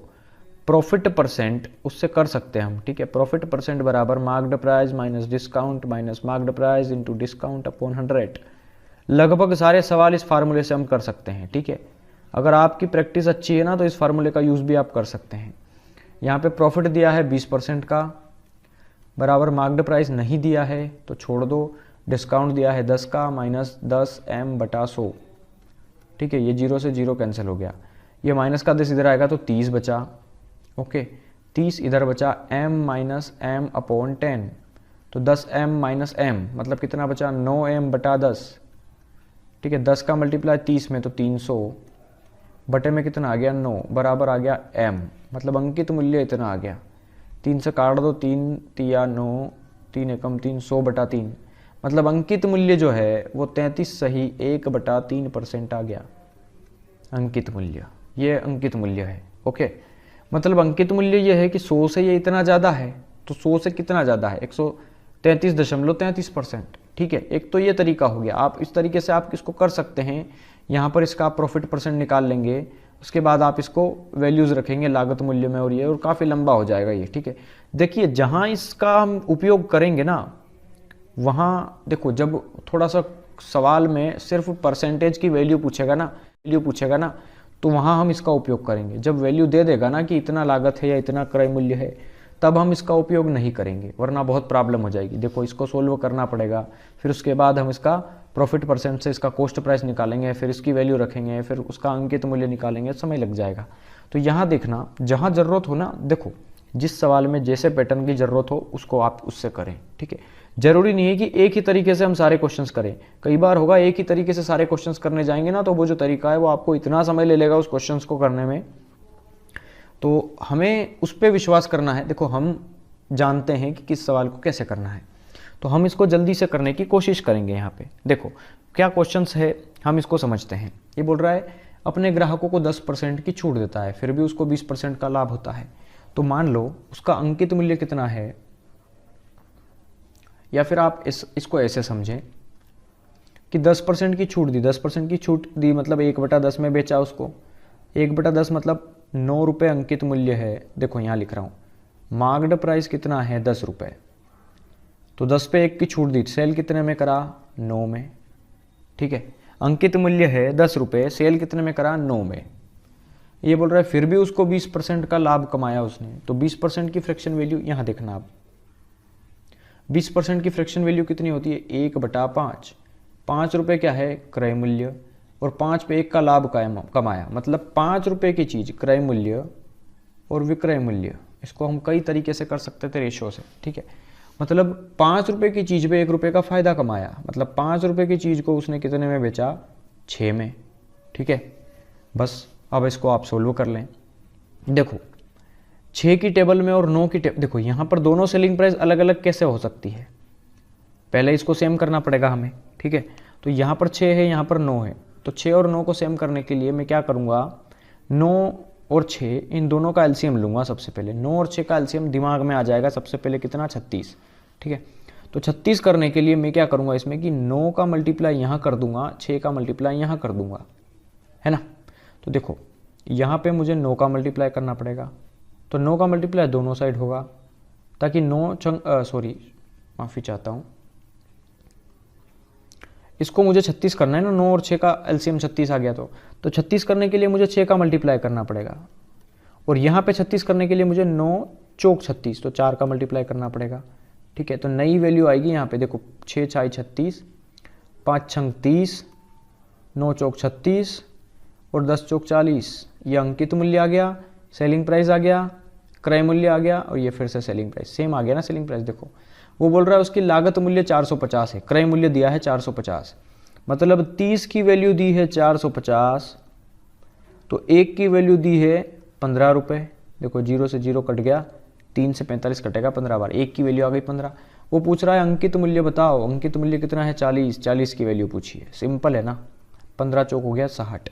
प्रॉफिट परसेंट, उससे कर सकते हैं हम। ठीक है, प्रॉफिट परसेंट बराबर marked price minus discount minus marked price into discount upon 100। लगभग सारे सवाल इस फार्मूले से हम कर सकते हैं। ठीक है, अगर आपकी प्रैक्टिस अच्छी है ना तो इस फार्मूले का यूज़ भी आप कर सकते हैं। यहाँ पे प्रॉफिट दिया है 20% का, बराबर मार्क्ड प्राइस नहीं दिया है तो छोड़ दो, डिस्काउंट दिया है 10 का माइनस 10m/100। ठीक है, ये 0 से 0 कैंसिल हो गया, ये माइनस का 10 इधर आएगा तो 30 बचा। ओके, 30 इधर बचा, m माइनस m अपॉन 10, तो 10m माइनस m मतलब कितना बचा 9m/10। ठीक है, 10 का मल्टीप्लाई 30 में तो 300, बटे में कितना आ गया 9, बराबर आ गया m, मतलब अंकित मूल्य इतना आ गया। 3 से काट दो, 3 तिया 9, 3 एकम 3, 100/3, मतलब अंकित मूल्य जो है वो 33 सही 1/3% आ गया अंकित मूल्य, ये अंकित मूल्य है। ओके, मतलब अंकित मूल्य ये है कि 100 से ये इतना ज़्यादा है, तो 100 से कितना ज़्यादा है 133.33%। ठीक है, एक तो ये तरीका हो गया। आप इस तरीके से आप इसको कर सकते हैं। यहाँ पर इसका आप प्रॉफिट परसेंट निकाल लेंगे, उसके बाद आप इसको वैल्यूज़ रखेंगे लागत मूल्य में, और ये और काफ़ी लंबा हो जाएगा ये। ठीक है, देखिए जहाँ इसका हम उपयोग करेंगे ना, वहाँ देखो जब थोड़ा सा सवाल में सिर्फ परसेंटेज की वैल्यू पूछेगा ना, तो वहाँ हम इसका उपयोग करेंगे। जब वैल्यू दे देगा ना कि इतना लागत है या इतना क्रय मूल्य है, तब हम इसका उपयोग नहीं करेंगे, वरना बहुत प्रॉब्लम हो जाएगी। देखो इसको सोल्व करना पड़ेगा, फिर उसके बाद हम इसका प्रॉफिट परसेंट से इसका कॉस्ट प्राइस निकालेंगे, फिर इसकी वैल्यू रखेंगे, फिर उसका अंकित मूल्य निकालेंगे, समय लग जाएगा। तो यहाँ देखना, जहाँ ज़रूरत हो ना, देखो जिस सवाल में जैसे पैटर्न की ज़रूरत हो उसको आप उससे करें। ठीक है, जरूरी नहीं है कि एक ही तरीके से हम सारे क्वेश्चंस करें। कई बार होगा एक ही तरीके से सारे क्वेश्चंस करने जाएंगे ना, तो वो जो तरीका है वो आपको इतना समय ले लेगा उस क्वेश्चंस को करने में, तो हमें उस पर विश्वास करना है। देखो हम जानते हैं कि किस सवाल को कैसे करना है, तो हम इसको जल्दी से करने की कोशिश करेंगे। यहाँ पे देखो क्या क्वेश्चंस है, हम इसको समझते हैं। ये बोल रहा है अपने ग्राहकों को 10% की छूट देता है, फिर भी उसको 20% का लाभ होता है। तो मान लो उसका अंकित मूल्य कितना है, या फिर आप इसको ऐसे समझें कि 10% की छूट दी, 10% की छूट दी मतलब 1/10 में बेचा उसको। 1/10 मतलब 9 रुपये अंकित मूल्य है। देखो यहाँ लिख रहा हूँ, मार्क्ड प्राइस कितना है 10 रुपये, तो 10 पे 1 की छूट दी, सेल कितने में करा 9 में। ठीक है, अंकित मूल्य है 10 रुपये, सेल कितने में करा 9 में। ये बोल रहा है फिर भी उसको 20% का लाभ कमाया उसने, तो 20% की फ्रैक्शन वैल्यू यहाँ देखना आप, 20% की फ्रैक्शन वैल्यू कितनी होती है 1/5। 5 रुपये क्या है क्रय मूल्य, और 5 पे 1 का लाभ कमाया, मतलब 5 रुपये की चीज़ क्रय मूल्य और विक्रय मूल्य, इसको हम कई तरीके से कर सकते थे रेशो से। ठीक है, मतलब 5 रुपये की चीज़ पे 1 रुपये का फ़ायदा कमाया, मतलब 5 रुपये की चीज़ को उसने कितने में बेचा 6 में। ठीक है, बस अब इसको आप सोल्व कर लें। देखो 6 की टेबल में और 9 की टेबल, देखो यहाँ पर दोनों सेलिंग प्राइस अलग अलग कैसे हो सकती है, पहले इसको सेम करना पड़ेगा हमें। ठीक है, तो यहाँ पर 6 है, यहाँ पर 9 है, तो 6 और 9 को सेम करने के लिए मैं क्या करूँगा, 9 और 6 इन दोनों का एलसीएम लूँगा। सबसे पहले 9 और 6 का एलसीएम दिमाग में आ जाएगा सबसे पहले कितना 36। ठीक है, तो 36 करने के लिए मैं क्या करूँगा इसमें कि 9 का मल्टीप्लाई यहाँ कर दूंगा, 6 का मल्टीप्लाई यहाँ कर दूंगा, है ना। तो देखो यहाँ पे मुझे 9 का मल्टीप्लाई करना पड़ेगा, तो 9 का मल्टीप्लाई दोनों साइड होगा, ताकि माफ़ी चाहता हूँ, इसको मुझे 36 करना है ना, 9 और 6 का एलसीएम 36 आ गया, तो 36 करने के लिए मुझे 6 का मल्टीप्लाई करना पड़ेगा, और यहाँ पे 36 करने के लिए मुझे 9 चौक 36, तो 4 का मल्टीप्लाई करना पड़ेगा। ठीक है, तो नई वैल्यू आएगी यहाँ पे, देखो 6 छाई 36, 5 छंग 30, 9 चौक 36 और 10 चौक 40। ये अंकित मूल्य आ गया, सेलिंग प्राइस आ गया, क्रय मूल्य आ गया, और ये फिर से सेलिंग प्राइस सेम आ गया ना। सेलिंग प्राइस देखो वो बोल रहा है उसकी लागत मूल्य 450 है, क्रय मूल्य दिया है 450, मतलब 30 की वैल्यू दी है 450, तो 1 की वैल्यू दी है 15 रुपये। देखो 0 से 0 कट गया, 3 से 45 कटेगा 15 बार, 1 की वैल्यू आ गई 15। वो पूछ रहा है अंकित मूल्य बताओ, अंकित मूल्य कितना है 40, 40 की वैल्यू पूछी है, सिंपल है ना। 15 चौक हो गया 60,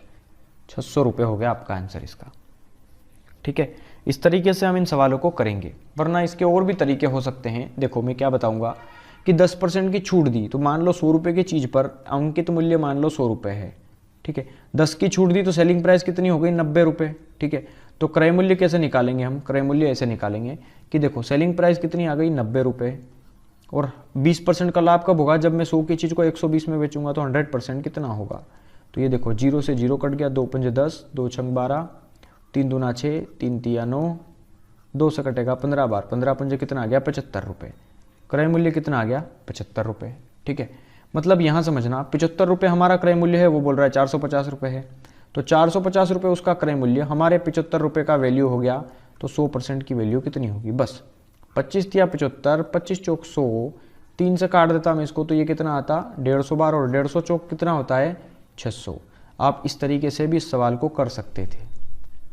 600 रुपये हो गया आपका आंसर इसका। ठीक है, इस तरीके से हम इन सवालों को करेंगे, वरना इसके और भी तरीके हो सकते हैं। देखो मैं क्या बताऊंगा कि 10% की छूट दी, तो मान लो 100 रुपये की चीज़ पर अंकित मूल्य मान लो 100 रुपये है। ठीक है, 10 की छूट दी तो सेलिंग प्राइस कितनी हो गई 90 रुपये। ठीक है, तो क्रय मूल्य कैसे निकालेंगे हम, क्रय मूल्य ऐसे निकालेंगे कि देखो सेलिंग प्राइस कितनी आ गई 90 रुपये, और 20% का लाभ कब होगा, जब मैं 100 की चीज़ को 120 में बेचूंगा, तो 100% कितना होगा। तो ये देखो 0 से 0 कट गया, 2 पंजे 10, 2 छंग 12, 3 दूना 6, 3 तिया 9, 2 से कटेगा 15 बार, 15 पंजे कितना आ गया 75 रुपये। क्रय मूल्य कितना आ गया 75 रुपये। ठीक है, मतलब यहाँ समझना 75 रुपये हमारा क्रय मूल्य है, वो बोल रहा है 450 रुपये है, तो 450 रुपये उसका क्रय मूल्य, हमारे 75 रुपये का वैल्यू हो गया, तो 100% की वैल्यू कितनी होगी, बस 25 या 75, 25 चौक 100, 3 से काट देता मैं इसको, तो ये कितना आता 150 बार, और 150 चौक कितना होता है 600। आप इस तरीके से भी इस सवाल को कर सकते थे।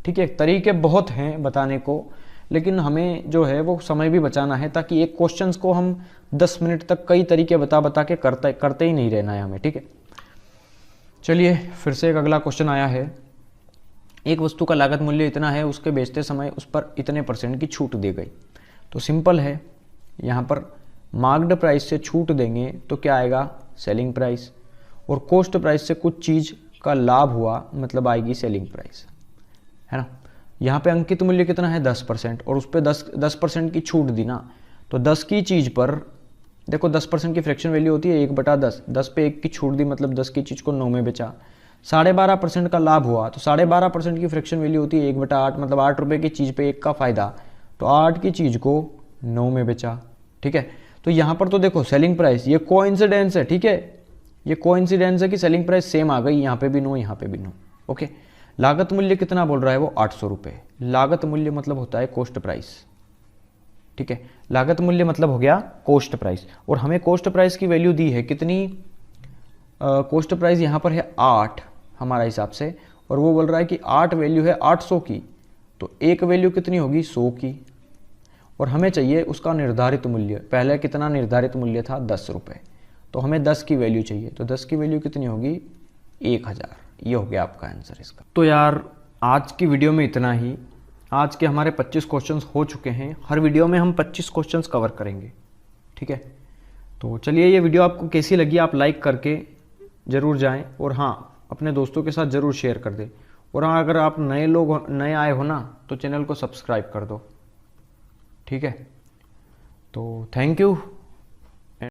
ठीक है, तरीके बहुत हैं बताने को, लेकिन हमें जो है वो समय भी बचाना है, ताकि एक क्वेश्चंस को हम 10 मिनट तक कई तरीके बता बता के करते ही नहीं रहना है हमें, ठीक है। चलिए फिर से एक अगला क्वेश्चन आया है। एक वस्तु का लागत मूल्य इतना है, उसके बेचते समय उस पर इतने % की छूट दी गई। तो सिंपल है, यहाँ पर मार्क्ड प्राइस से छूट देंगे तो क्या आएगा, सेलिंग प्राइस, और कॉस्ट प्राइस से कुछ चीज़ का लाभ हुआ मतलब आएगी सेलिंग प्राइस, है ना। यहाँ पे अंकित मूल्य कितना है 10%, और उस पर 10% की छूट दी ना, तो 10 की चीज़ पर देखो 10% की फ्रैक्शन वैल्यू होती है 1/10, 10 पे 1 की छूट दी मतलब 10 की चीज़ को 9 में बेचा। 12.5% का लाभ हुआ तो 12.5% की फ्रैक्शन वैल्यू होती है 1/8, मतलब 8 रुपये की चीज़ पे 1 का फायदा, तो 8 की चीज़ को 9 में बेचा, ठीक है। तो यहाँ पर तो देखो सेलिंग प्राइस, ये कोइंसिडेंस है, ठीक है, ये कोइंसिडेंस है कि सेलिंग प्राइस सेम आ गई, यहाँ पे भी 9 यहाँ पे भी 9, ओके। लागत मूल्य कितना बोल रहा है वो 800 रुपये। लागत मूल्य मतलब होता है कॉस्ट प्राइस, ठीक है। लागत मूल्य मतलब हो गया कॉस्ट प्राइस, और हमें कॉस्ट प्राइस की वैल्यू दी है कितनी, कॉस्ट प्राइस यहाँ पर है 8 हमारा हिसाब से, और वो बोल रहा है कि 8 वैल्यू है 800 की, तो एक वैल्यू कितनी होगी 100 की, और हमें चाहिए उसका निर्धारित मूल्य। पहले कितना निर्धारित मूल्य था 10 रुपये, तो हमें 10 की वैल्यू चाहिए, तो 10 की वैल्यू कितनी होगी 1000। ये हो गया आपका आंसर इसका। तो यार आज की वीडियो में इतना ही। आज के हमारे 25 क्वेश्चंस हो चुके हैं, हर वीडियो में हम 25 क्वेश्चंस कवर करेंगे, ठीक है। तो चलिए, ये वीडियो आपको कैसी लगी आप लाइक करके ज़रूर जाएं, और हाँ अपने दोस्तों के साथ ज़रूर शेयर कर दें, और हाँ अगर आप नए आए हो ना तो चैनल को सब्सक्राइब कर दो, ठीक है। तो थैंक यू।